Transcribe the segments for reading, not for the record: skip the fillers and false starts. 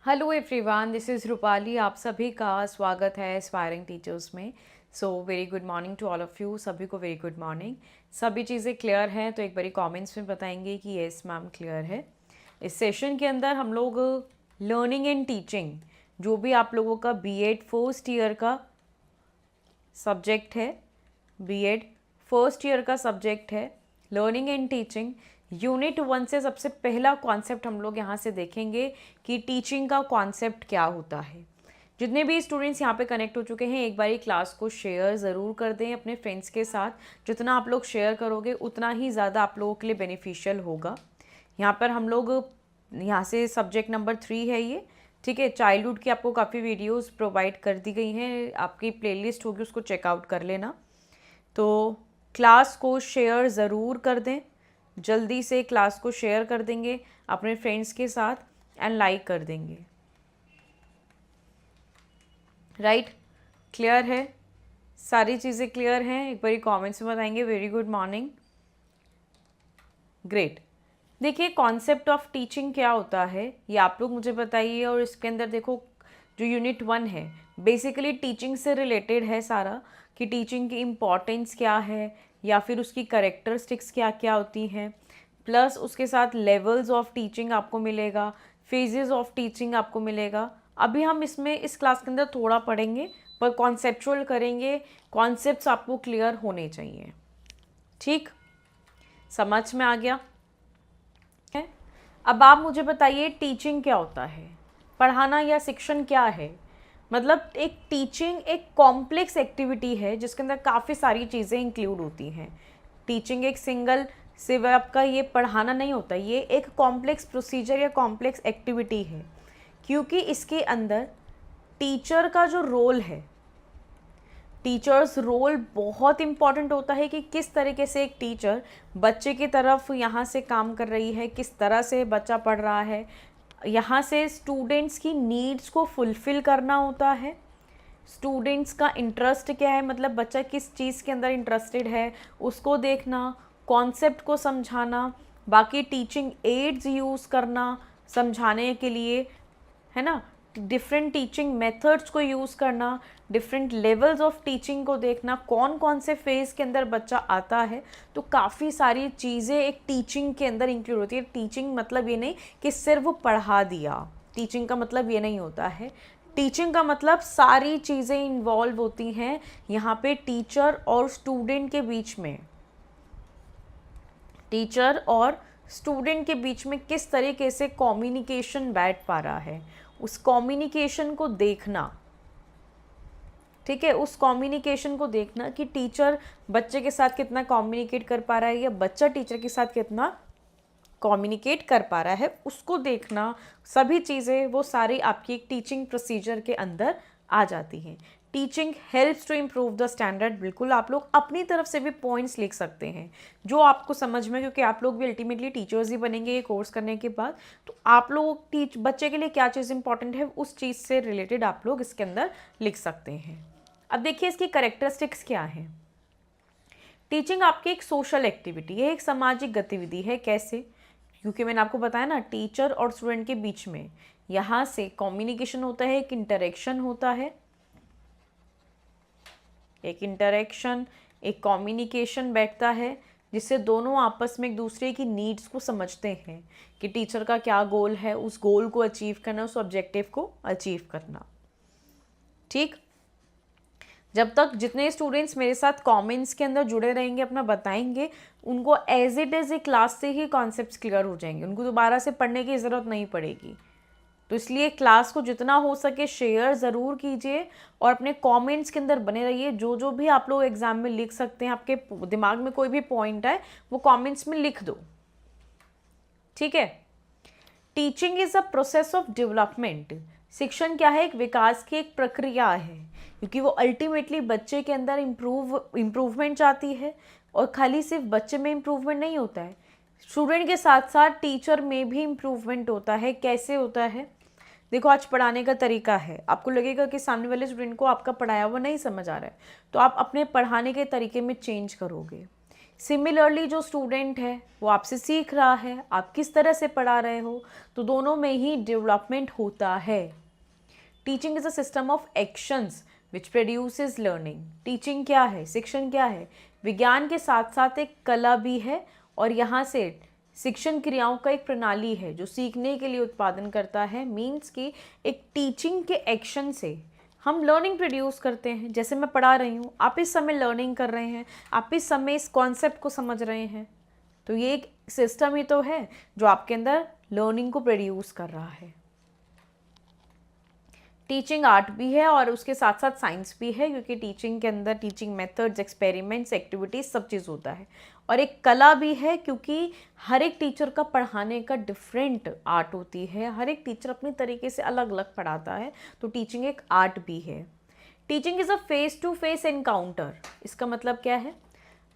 Hello everyone, this is Rupali. आप सभी का स्वागत है एस्पायरिंग टीचर्स में। So very good morning to all of you. सभी को वेरी गुड मॉर्निंग। सभी चीज़ें क्लियर हैं तो एक बारी कमेंट्स में बताएंगे कि येस मैम क्लियर है। इस सेशन के अंदर हम लोग लर्निंग एंड टीचिंग, जो भी आप लोगों का बीएड फर्स्ट ईयर का सब्जेक्ट है, बीएड फर्स्ट ईयर का सब्जेक्ट है लर्निंग एंड टीचिंग, यूनिट 1 से सबसे पहला कॉन्सेप्ट हम लोग यहाँ से देखेंगे कि टीचिंग का कॉन्सेप्ट क्या होता है। जितने भी स्टूडेंट्स यहाँ पे कनेक्ट हो चुके हैं, एक बारी क्लास को शेयर ज़रूर कर दें अपने फ्रेंड्स के साथ। जितना आप लोग शेयर करोगे उतना ही ज़्यादा आप लोगों के लिए बेनिफिशियल होगा। यहाँ पर हम लोग यहाँ से सब्जेक्ट नंबर 3 है ये, ठीक है। चाइल्डहुड की आपको काफ़ी वीडियोस प्रोवाइड कर दी गई हैं, आपकी प्लेलिस्ट होगी, उसको चेकआउट कर लेना। तो क्लास को शेयर ज़रूर कर दें, जल्दी से क्लास को शेयर कर देंगे अपने फ्रेंड्स के साथ एंड लाइक कर देंगे। राइट, क्लियर है? सारी चीज़ें क्लियर हैं? एक बारी कमेंट्स में बताएंगे। Very good morning, great. देखिए, कॉन्सेप्ट ऑफ टीचिंग क्या होता है ये आप लोग मुझे बताइए। और इसके अंदर देखो, जो यूनिट 1 है बेसिकली टीचिंग से रिलेटेड है सारा, कि टीचिंग की इम्पॉर्टेंस क्या है या फिर उसकी करेक्टरिस्टिक्स क्या क्या होती हैं, प्लस उसके साथ लेवल्स ऑफ टीचिंग आपको मिलेगा, फेजेस ऑफ टीचिंग आपको मिलेगा। अभी हम इसमें इस क्लास के अंदर थोड़ा पढ़ेंगे, पर कॉन्सेप्चुअल करेंगे। कॉन्सेप्ट्स आपको क्लियर होने चाहिए, ठीक? समझ में आ गया है? अब आप मुझे बताइए टीचिंग क्या होता है, पढ़ाना या शिक्षण क्या है। मतलब एक टीचिंग एक कॉम्प्लेक्स एक्टिविटी है जिसके अंदर काफ़ी सारी चीज़ें इंक्लूड होती हैं। टीचिंग एक सिंगल सिर्फ आपका ये पढ़ाना नहीं होता, ये एक कॉम्प्लेक्स प्रोसीजर या कॉम्प्लेक्स एक्टिविटी है, क्योंकि इसके अंदर टीचर का जो रोल है, टीचर्स रोल बहुत इम्पॉर्टेंट होता है कि किस तरीके से एक टीचर बच्चे की तरफ यहाँ से काम कर रही है, किस तरह से बच्चा पढ़ रहा है, यहाँ से स्टूडेंट्स की नीड्स को फुलफ़िल करना होता है। स्टूडेंट्स का इंटरेस्ट क्या है, मतलब बच्चा किस चीज़ के अंदर इंटरेस्टेड है उसको देखना, कॉन्सेप्ट को समझाना, बाकी टीचिंग एड्स यूज़ करना समझाने के लिए, है ना। डिफरेंट टीचिंग मेथड्स को यूज़ करना, डिफरेंट लेवल्स ऑफ टीचिंग को देखना, कौन कौन से फेज़ के अंदर बच्चा आता है। तो काफ़ी सारी चीज़ें एक टीचिंग के अंदर इंक्लूड होती है। टीचिंग मतलब ये नहीं कि सिर्फ पढ़ा दिया, टीचिंग का मतलब ये नहीं होता है। टीचिंग का मतलब सारी चीज़ें इन्वॉल्व होती हैं यहाँ पे टीचर और स्टूडेंट के बीच में। टीचर और स्टूडेंट के बीच में किस तरीके से कम्युनिकेशन बैठ पा रहा है, उस कम्युनिकेशन को देखना, ठीक है। उस कम्युनिकेशन को देखना कि टीचर बच्चे के साथ कितना कम्युनिकेट कर पा रहा है या बच्चा टीचर के साथ कितना कम्युनिकेट कर पा रहा है, उसको देखना। सभी चीज़ें वो सारी आपकी एक टीचिंग प्रोसीजर के अंदर आ जाती हैं। Teaching helps to improve the standard. बिल्कुल, आप लोग अपनी तरफ से भी पॉइंट्स लिख सकते हैं जो आपको समझ में, क्योंकि आप लोग भी अल्टीमेटली टीचर्स ही बनेंगे ये कोर्स करने के बाद। तो आप लोग बच्चे के लिए क्या चीज़ इंपॉर्टेंट है उस चीज़ से रिलेटेड आप लोग इसके अंदर लिख सकते हैं। अब देखिए इसकी करेक्टरिस्टिक्स क्या है। टीचिंग आपकी एक सोशल एक्टिविटी है, एक सामाजिक गतिविधि है। कैसे? क्योंकि मैंने आपको बताया ना, टीचर और स्टूडेंट के बीच में यहाँ से कम्युनिकेशन होता है, एक इंटरेक्शन होता है, एक इंटरेक्शन, एक कम्युनिकेशन बैठता है, जिससे दोनों आपस में एक दूसरे की नीड्स को समझते हैं कि टीचर का क्या गोल है, उस गोल को अचीव करना, उस ऑब्जेक्टिव को अचीव करना, ठीक। जब तक जितने स्टूडेंट्स मेरे साथ कमेंट्स के अंदर जुड़े रहेंगे, अपना बताएंगे, उनको as it is a class से ही कॉन्सेप्ट्स क्लियर हो जाएंगे, उनको दोबारा से पढ़ने की ज़रूरत नहीं पड़ेगी। तो इसलिए क्लास को जितना हो सके शेयर ज़रूर कीजिए और अपने कमेंट्स के अंदर बने रहिए। जो जो भी आप लोग एग्ज़ाम में लिख सकते हैं, आपके दिमाग में कोई भी पॉइंट है वो कमेंट्स में लिख दो, ठीक है। Teaching is a process of development. शिक्षण क्या है? एक विकास की एक प्रक्रिया है, क्योंकि वो अल्टीमेटली बच्चे के अंदर इम्प्रूवमेंट चाहती है। और खाली सिर्फ बच्चे में इम्प्रूवमेंट नहीं होता है, स्टूडेंट के साथ साथ टीचर में भी इम्प्रूवमेंट होता है। कैसे होता है? देखो, आज पढ़ाने का तरीका है, आपको लगेगा कि सामने वाले स्टूडेंट को आपका पढ़ाया हुआ नहीं समझ आ रहा है, तो आप अपने पढ़ाने के तरीके में चेंज करोगे। सिमिलरली जो स्टूडेंट है वो आपसे सीख रहा है, आप किस तरह से पढ़ा रहे हो, तो दोनों में ही डेवलपमेंट होता है। Teaching is a system of actions which produces learning. Teaching क्या है, शिक्षण क्या है, विज्ञान के साथ साथ एक कला भी है, और यहाँ से शिक्षण क्रियाओं का एक प्रणाली है जो सीखने के लिए उत्पादन करता है। मीन्स कि एक टीचिंग के एक्शन से हम लर्निंग प्रोड्यूस करते हैं। जैसे मैं पढ़ा रही हूँ, आप इस समय लर्निंग कर रहे हैं, आप इस समय इस कॉन्सेप्ट को समझ रहे हैं, तो ये एक सिस्टम ही तो है जो आपके अंदर लर्निंग को प्रोड्यूस कर रहा है। टीचिंग आर्ट भी है और उसके साथ साथ साइंस भी है, क्योंकि टीचिंग के अंदर टीचिंग मेथड्स, एक्सपेरिमेंट्स, एक्टिविटीज़ सब चीज़ होता है। और एक कला भी है, क्योंकि हर एक टीचर का पढ़ाने का डिफरेंट आर्ट होती है, हर एक टीचर अपनी तरीके से अलग अलग पढ़ाता है, तो टीचिंग एक आर्ट भी है। Teaching is a face to face encounter. इसका मतलब क्या है,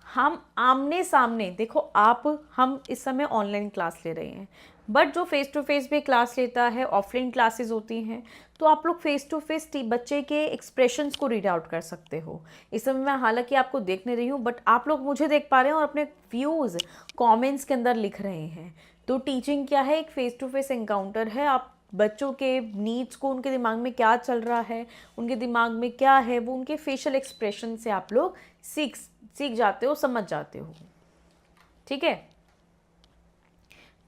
हम आमने सामने, देखो आप हम इस समय ऑनलाइन क्लास ले रहे हैं, बट जो फेस टू फेस भी क्लास लेता है, ऑफलाइन क्लासेस होती हैं, तो आप लोग फेस टू फेस बच्चे के एक्सप्रेशंस को रीड आउट कर सकते हो। इस समय मैं हालांकि आपको देख नहीं रही हूँ, बट आप लोग मुझे देख पा रहे हैं और अपने व्यूज़ कमेंट्स के अंदर लिख रहे हैं। तो टीचिंग क्या है, एक फेस टू फेस एनकाउंटर है। आप बच्चों के नीड्स को, उनके दिमाग में क्या चल रहा है, उनके दिमाग में क्या है, वो उनके फेशियल एक्सप्रेशन से आप लोग सीख जाते हो, समझ जाते हो। ठीक है।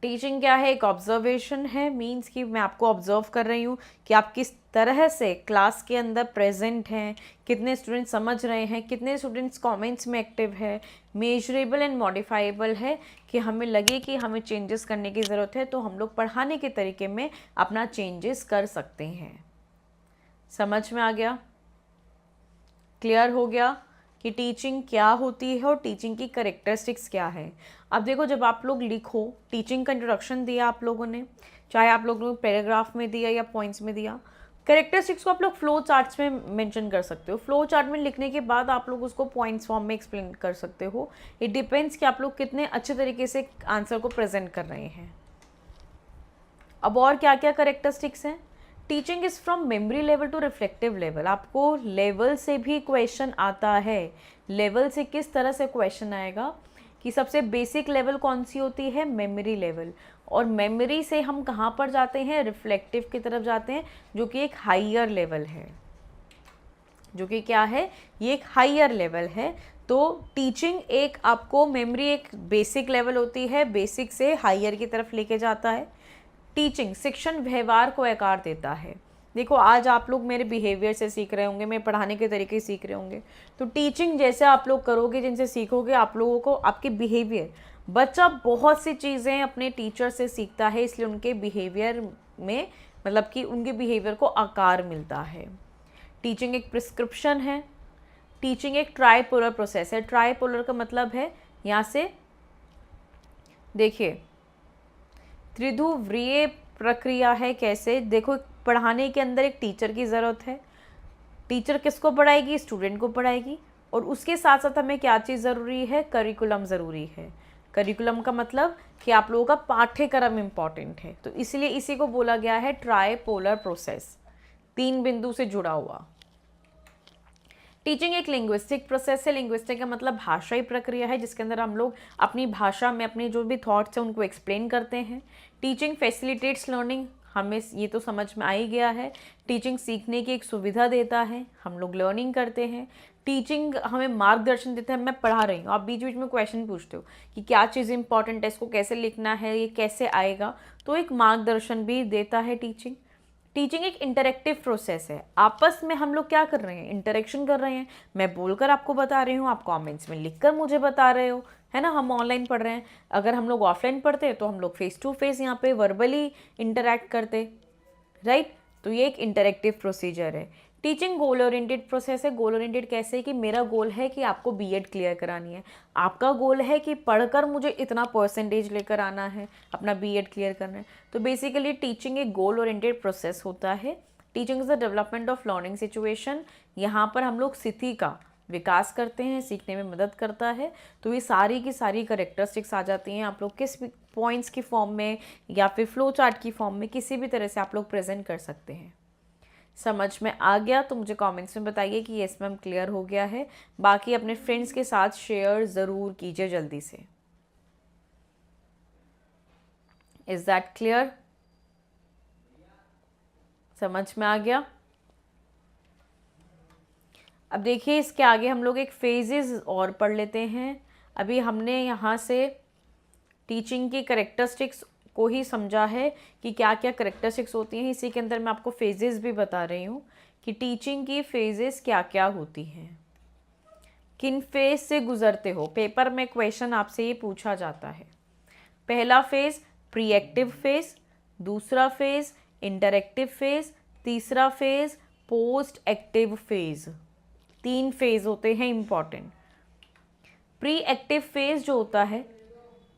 टीचिंग क्या है, एक ऑब्जर्वेशन है। मीन्स कि मैं आपको ऑब्जर्व कर रही हूँ कि आप किस तरह से क्लास के अंदर प्रेजेंट हैं, कितने स्टूडेंट्स समझ रहे हैं, कितने स्टूडेंट्स कमेंट्स में एक्टिव है। मेजरेबल एंड मॉडिफाइबल है कि हमें लगे कि हमें चेंजेस करने की ज़रूरत है, तो हम लोग पढ़ाने के तरीके में अपना चेंजेस कर सकते हैं। समझ में आ गया, क्लियर हो गया कि टीचिंग क्या होती है और टीचिंग की करेक्टरिस्टिक्स क्या है। अब देखो, जब आप लोग लिखो, टीचिंग का इंट्रोडक्शन दिया आप लोगों ने, चाहे आप लोगों ने पैराग्राफ में दिया या पॉइंट्स में दिया, करेक्टरिस्टिक्स को आप लोग फ्लो चार्ट्स में मेंशन कर सकते हो। फ्लो चार्ट में लिखने के बाद आप लोग उसको पॉइंट्स फॉर्म में एक्सप्लेन कर सकते हो। इट डिपेंड्स कि आप लोग कितने अच्छे तरीके से आंसर को प्रेजेंट कर रहे हैं। अब और क्या क्या करेक्टरिस्टिक्स हैं। Teaching is from memory level to reflective level. आपको लेवल से भी क्वेश्चन आता है। लेवल से किस तरह से क्वेश्चन आएगा कि सबसे बेसिक लेवल कौन सी होती है, मेमोरी लेवल, और मेमोरी से हम कहाँ पर जाते हैं, रिफ्लेक्टिव की तरफ जाते हैं, जो कि एक हाइयर लेवल है। जो कि क्या है, ये एक हाइयर लेवल है। तो टीचिंग एक आपको मेमोरी एक बेसिक लेवल होती है, बेसिक से हाइयर की तरफ लेके जाता है। टीचिंग शिक्षण व्यवहार को आकार देता है। देखो, आज आप लोग मेरे बिहेवियर से सीख रहे होंगे, मेरे पढ़ाने के तरीके सीख रहे होंगे, तो टीचिंग जैसे आप लोग करोगे, जिनसे सीखोगे, आप लोगों को आपके बिहेवियर, बच्चा बहुत सी चीज़ें अपने टीचर से सीखता है, इसलिए उनके बिहेवियर में, मतलब कि उनके बिहेवियर को आकार मिलता है। टीचिंग एक प्रिस्क्रिप्शन है। टीचिंग एक ट्राइपोलर प्रोसेस है। ट्राइपोलर का मतलब है, यहाँ से देखिए, त्रिध्रुवीय प्रक्रिया है। कैसे, देखो, पढ़ाने के अंदर एक टीचर की ज़रूरत है। टीचर किसको पढ़ाएगी, स्टूडेंट को पढ़ाएगी, और उसके साथ साथ हमें क्या चीज़ ज़रूरी है, करिकुलम ज़रूरी है। करिकुलम का मतलब कि आप लोगों का पाठ्यक्रम इम्पॉर्टेंट है, तो इसलिए इसी को बोला गया है ट्राइपोलर प्रोसेस, 3 बिंदु से जुड़ा हुआ। टीचिंग एक लिंग्विस्टिक प्रोसेस है। लिंग्विस्टिक का मतलब भाषाई प्रक्रिया है, जिसके अंदर हम लोग अपनी भाषा में अपने जो भी थॉट्स हैं उनको एक्सप्लेन करते हैं। टीचिंग फैसिलिटेट्स लर्निंग, हमें ये तो समझ में आ ही गया है। टीचिंग सीखने की एक सुविधा देता है, हम लोग लर्निंग करते हैं। टीचिंग हमें मार्गदर्शन देता है। मैं पढ़ा रही हूँ, आप बीच बीच में क्वेश्चन पूछते हो कि क्या चीज़ इंपॉर्टेंट है, इसको कैसे लिखना है, ये कैसे आएगा, तो एक मार्गदर्शन भी देता है टीचिंग। टीचिंग एक इंटरेक्टिव प्रोसेस है। आपस में हम लोग क्या कर रहे हैं, इंटरेक्शन कर रहे हैं। मैं बोलकर आपको बता रही हूँ, आप कमेंट्स में लिखकर मुझे बता रहे हो, है ना। हम ऑनलाइन पढ़ रहे हैं, अगर हम लोग ऑफलाइन पढ़ते हैं तो हम लोग फेस टू फेस यहाँ पे वर्बली इंटरेक्ट करते, राइट। तो ये एक इंटरेक्टिव प्रोसीजर है। टीचिंग गोल ओरिएंटेड प्रोसेस है। गोल ओरिएंटेड कैसे है कि मेरा गोल है कि आपको बीएड क्लियर करानी है, आपका गोल है कि पढ़कर मुझे इतना परसेंटेज लेकर आना है, अपना बीएड क्लियर करना है। तो बेसिकली टीचिंग एक गोल ओरिएंटेड प्रोसेस होता है। Teaching is the development of learning situation. यहाँ पर हम लोग स्थिति का विकास करते हैं, सीखने में मदद करता है। तो ये सारी की सारी करेक्टरिस्टिक्स आ जाती हैं। आप लोग किस पॉइंट्स की फॉर्म में या फिर फ्लो चार्ट की फॉर्म में किसी भी तरह से आप लोग प्रेजेंट कर सकते हैं। समझ में आ गया तो मुझे कमेंट्स में बताइए कि यस मैम क्लियर हो गया है। बाकी अपने फ्रेंड्स के साथ शेयर ज़रूर कीजिए जल्दी से। Is that clear? समझ में आ गया? अब देखिए इसके आगे हम लोग एक फेजेस और पढ़ लेते हैं। अभी हमने यहाँ से टीचिंग की करेक्टरिस्टिक्स को ही समझा है कि क्या क्या करेक्टरिस्टिक्स होती हैं। इसी के अंदर मैं आपको फेजेस भी बता रही हूँ कि टीचिंग की फेजेस क्या क्या होती हैं, किन फेज से गुजरते हो। पेपर में क्वेश्चन आपसे ये पूछा जाता है। पहला फेज प्री एक्टिव फेज, दूसरा फेज इंटरएक्टिव फेज, तीसरा phase post active phase. 3 phase होते हैं इंपॉर्टेंट। प्री एक्टिव फेज जो होता है,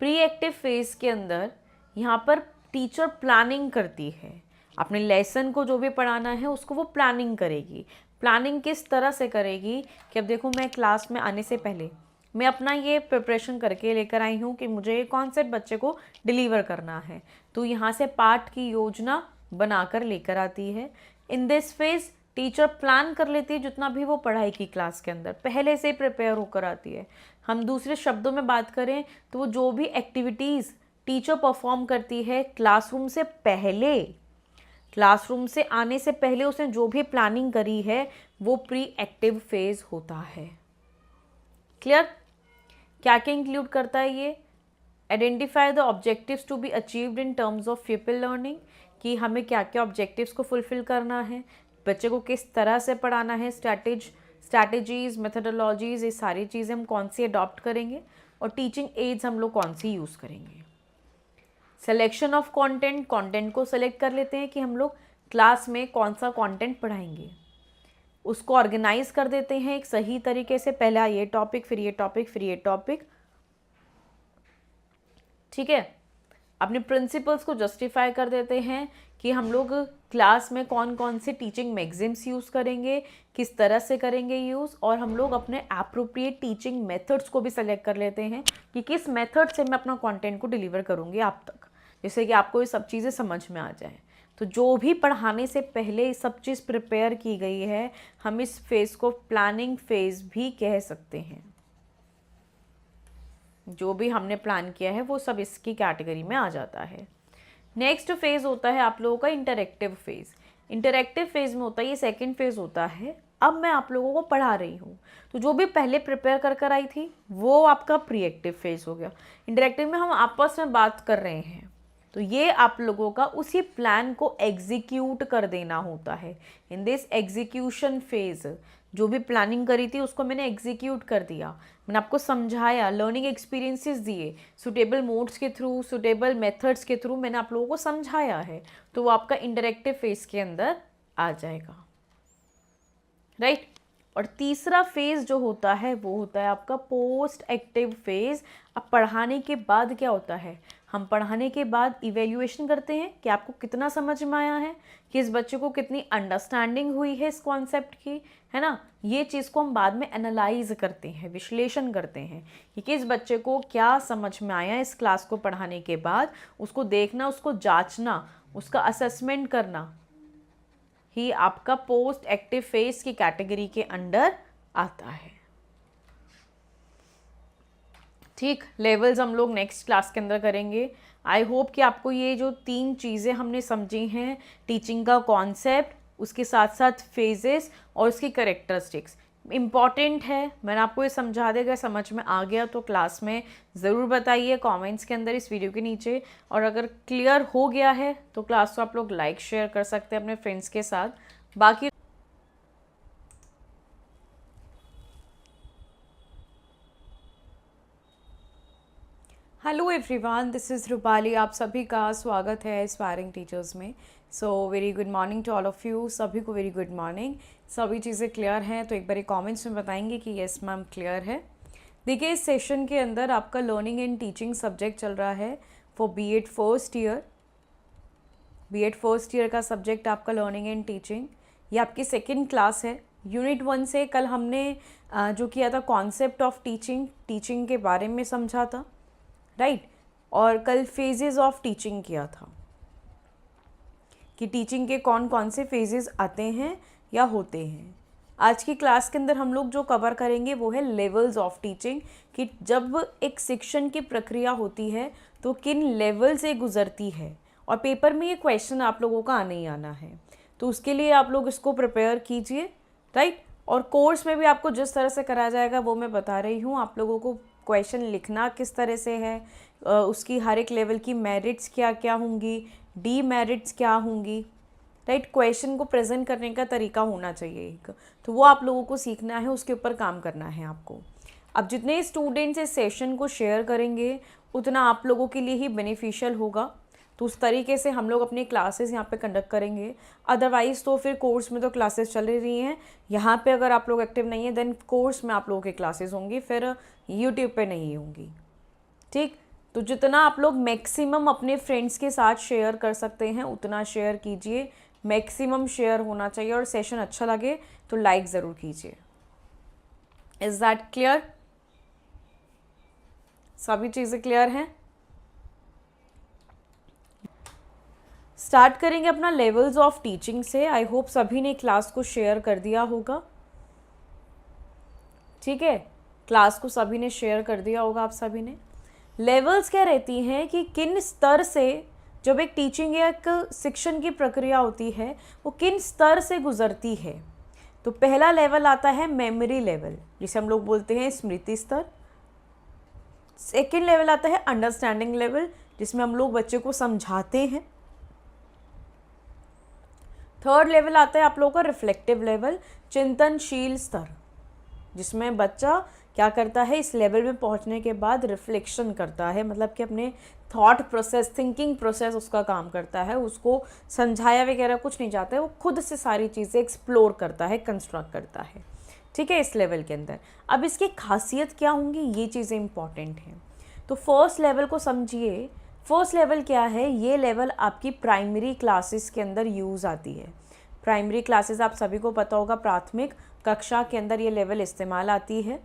प्री एक्टिव फेज के अंदर यहाँ पर टीचर प्लानिंग करती है। अपने लेसन को जो भी पढ़ाना है उसको वो प्लानिंग करेगी। प्लानिंग किस तरह से करेगी कि अब देखो मैं क्लास में आने से पहले मैं अपना ये प्रिपरेशन करके लेकर आई हूँ कि मुझे ये कॉन्सेप्ट बच्चे को डिलीवर करना है, तो यहाँ से पाठ की योजना बनाकर लेकर आती है। In this phase teacher plan कर लेती है जितना भी वो पढ़ाई की क्लास के अंदर पहले से प्रिपेयर होकर आती है। हम दूसरे शब्दों में बात करें तो वो जो भी एक्टिविटीज़ टीचर परफॉर्म करती है क्लासरूम से पहले, क्लासरूम से आने से पहले उसने जो भी प्लानिंग करी है वो प्री एक्टिव फेज होता है। क्लियर? क्या क्या इंक्लूड करता है ये? Identify the objectives to be achieved in terms of people learning, कि हमें क्या क्या ऑब्जेक्टिव्स को फुलफिल करना है, बच्चे को किस तरह से पढ़ाना है, स्ट्रैटेजीज मेथडोलॉजीज, ये सारी चीज़ें हम कौन सी अडॉप्ट करेंगे, और टीचिंग एड्स हम लोग कौन सी यूज़ करेंगे। सिलेक्शन ऑफ कंटेंट, कंटेंट को सेलेक्ट कर लेते हैं कि हम लोग क्लास में कौन सा कंटेंट पढ़ाएंगे, उसको ऑर्गेनाइज कर देते हैं एक सही तरीके से, पहला ये टॉपिक फिर ये टॉपिक फिर ये टॉपिक। ठीक है, अपने प्रिंसिपल्स को जस्टिफाई कर देते हैं कि हम लोग क्लास में कौन कौन से टीचिंग मैगजीन्स यूज़ करेंगे, किस तरह से करेंगे यूज़, और हम लोग अपने एप्रोप्रिएट टीचिंग मेथड्स को भी सेलेक्ट कर लेते हैं कि किस मेथड से मैं अपना कंटेंट को डिलीवर करूँगी आप तक, जिससे कि आपको ये सब चीज़ें समझ में आ जाए। तो जो भी पढ़ाने से पहले सब चीज़ प्रिपेयर की गई है, हम इस फेज़ को प्लानिंग फेज़ भी कह सकते हैं। जो भी हमने प्लान किया है वो सब इसकी कैटेगरी में आ जाता है। नेक्स्ट फेज़ होता है आप लोगों का इंटरएक्टिव फेज़। इंटरएक्टिव फेज़ में होता है, ये सेकंड फेज़ होता है, अब मैं आप लोगों को पढ़ा रही हूँ, तो जो भी पहले प्रिपेयर कर आई थी वो आपका प्री एक्टिव फेज़ हो गया। इंटरएक्टिव में हम आपस में बात कर रहे हैं, तो ये आप लोगों का उसी प्लान को एग्जीक्यूट कर देना होता है। इन दिस एग्जीक्यूशन फेज़ जो भी प्लानिंग करी थी उसको मैंने एग्जीक्यूट कर दिया, मैंने आपको समझाया, लर्निंग एक्सपीरियंसेस दिए, सुटेबल मोड्स के थ्रू, सुटेबल मेथड्स के थ्रू मैंने आप लोगों को समझाया है, तो वो आपका इंटरएक्टिव फेज़ के अंदर आ जाएगा। राइट? और तीसरा फेज़ जो होता है वो होता है आपका पोस्ट एक्टिव फेज़। अब पढ़ाने के बाद क्या होता है, हम पढ़ाने के बाद इवेल्युएशन करते हैं कि आपको कितना समझ में आया है, कि इस बच्चे को कितनी अंडरस्टैंडिंग हुई है इस कॉन्सेप्ट की, है ना। ये चीज़ को हम बाद में एनालाइज करते हैं, विश्लेषण करते हैं कि किस बच्चे को क्या समझ में आया इस क्लास को पढ़ाने के बाद। उसको देखना, उसको जांचना, उसका असेसमेंट करना ही आपका पोस्ट एक्टिव फेज की कैटेगरी के अंडर आता है। ठीक, लेवल्स हम लोग नेक्स्ट क्लास के अंदर करेंगे। आई होप कि आपको ये जो 3 चीज़ें हमने समझी हैं, टीचिंग का कॉन्सेप्ट, उसके साथ साथ फेजेस और उसकी करेक्टरिस्टिक्स इम्पॉर्टेंट है। मैंने आपको ये समझा देगा, समझ में आ गया तो क्लास में ज़रूर बताइए कमेंट्स के अंदर इस वीडियो के नीचे, और अगर क्लियर हो गया है तो क्लास को आप लोग लाइक शेयर कर सकते हैं अपने फ्रेंड्स के साथ। बाकी hello everyone, this is Rupali, आप सभी का स्वागत है एस्पायरिंग टीचर्स में। So very good morning to all of you, सभी को वेरी गुड मॉर्निंग। सभी चीज़ें क्लियर हैं तो एक बार कमेंट्स में बताएंगे कि येस मैम क्लियर है। देखिए, इस सेशन के अंदर आपका लर्निंग एंड टीचिंग सब्जेक्ट चल रहा है for BEd first year. BEd first year का सब्जेक्ट आपका लर्निंग एंड टीचिंग, ये आपकी सेकेंड क्लास है। यूनिट 1 से कल हमने जो किया था कॉन्सेप्ट ऑफ टीचिंग के बारे में समझा था, राइट। और कल फेजेस ऑफ टीचिंग किया था। कि टीचिंग के कौन कौन से फेजेस आते हैं या होते हैं। आज की क्लास के अंदर हम लोग जो कवर करेंगे वो है लेवल्स ऑफ टीचिंग, कि जब एक शिक्षण की प्रक्रिया होती है तो किन लेवल से गुजरती है, और पेपर में ये क्वेश्चन आप लोगों का आना ही आना है। तो उसके लिए आप लोग इसको प्रिपेयर कीजिए, राइट। और कोर्स में भी आपको जिस तरह से कराया जाएगा वो मैं बता रही हूँ। आप लोगों को क्वेश्चन लिखना किस तरह से है, उसकी हर एक लेवल की मेरिट्स क्या क्या होंगी, डी मेरिट्स क्या होंगी, राइट। क्वेश्चन को प्रेजेंट करने का तरीका होना चाहिए एक, तो वो आप लोगों को सीखना है, उसके ऊपर काम करना है आपको। अब जितने स्टूडेंट्स इस सेशन को शेयर करेंगे उतना आप लोगों के लिए ही बेनिफिशियल होगा। तो उस तरीके से हम लोग अपनी क्लासेस यहाँ पे कंडक्ट करेंगे। अदरवाइज़ तो फिर कोर्स में तो क्लासेस चल ही रही हैं, यहाँ पे अगर आप लोग एक्टिव नहीं है देन कोर्स में आप लोगों की क्लासेस होंगी, फिर यूट्यूब पे नहीं होंगी, ठीक। तो जितना आप लोग मैक्सिमम अपने फ्रेंड्स के साथ शेयर कर सकते हैं उतना शेयर कीजिए, मैक्सिमम शेयर होना चाहिए। और सेशन अच्छा लगे तो लाइक ज़रूर कीजिए। Is that clear? सभी चीज़ें क्लियर हैं? स्टार्ट करेंगे अपना लेवल्स ऑफ टीचिंग से। आई होप सभी ने क्लास को शेयर कर दिया होगा, ठीक है। क्लास को सभी ने शेयर कर दिया होगा आप सभी ने। लेवल्स क्या रहती हैं कि किन स्तर से जब एक टीचिंग या एक शिक्षण की प्रक्रिया होती है वो किन स्तर से गुजरती है। तो पहला लेवल आता है मेमोरी लेवल, जिसे हम लोग बोलते हैं स्मृति स्तर। सेकेंड लेवल आता है अंडरस्टैंडिंग लेवल, जिसमें हम लोग बच्चे को समझाते हैं। थर्ड लेवल आता है आप लोगों का रिफ्लेक्टिव लेवल, चिंतनशील स्तर, जिसमें बच्चा क्या करता है, इस लेवल में पहुंचने के बाद रिफ्लेक्शन करता है, मतलब कि अपने थॉट प्रोसेस, थिंकिंग प्रोसेस उसका काम करता है। उसको समझाया वगैरह कुछ नहीं जाता है, वो खुद से सारी चीज़ें एक्सप्लोर करता है, कंस्ट्रक्ट करता है, ठीक है, इस लेवल के अंदर। अब इसकी खासियत क्या होंगी, ये चीज़ें इंपॉर्टेंट हैं। तो फर्स्ट लेवल को समझिए। फर्स्ट लेवल क्या है, ये लेवल आपकी प्राइमरी क्लासेस के अंदर यूज़ आती है। प्राइमरी क्लासेस आप सभी को पता होगा, प्राथमिक कक्षा के अंदर ये लेवल इस्तेमाल आती है।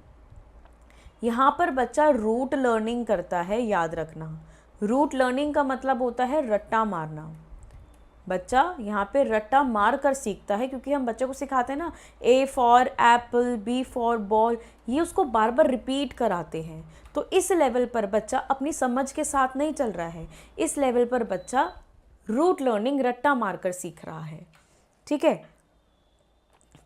यहाँ पर बच्चा रूट लर्निंग करता है, याद रखना। रूट लर्निंग का मतलब होता है रट्टा मारना। बच्चा यहाँ पे रट्टा मार कर सीखता है, क्योंकि हम बच्चे को सिखाते हैं ना, A for apple, B for ball, ये उसको बार बार रिपीट कराते हैं। तो इस लेवल पर बच्चा अपनी समझ के साथ नहीं चल रहा है, इस लेवल पर बच्चा रूट लर्निंग रट्टा मार कर सीख रहा है, ठीक है।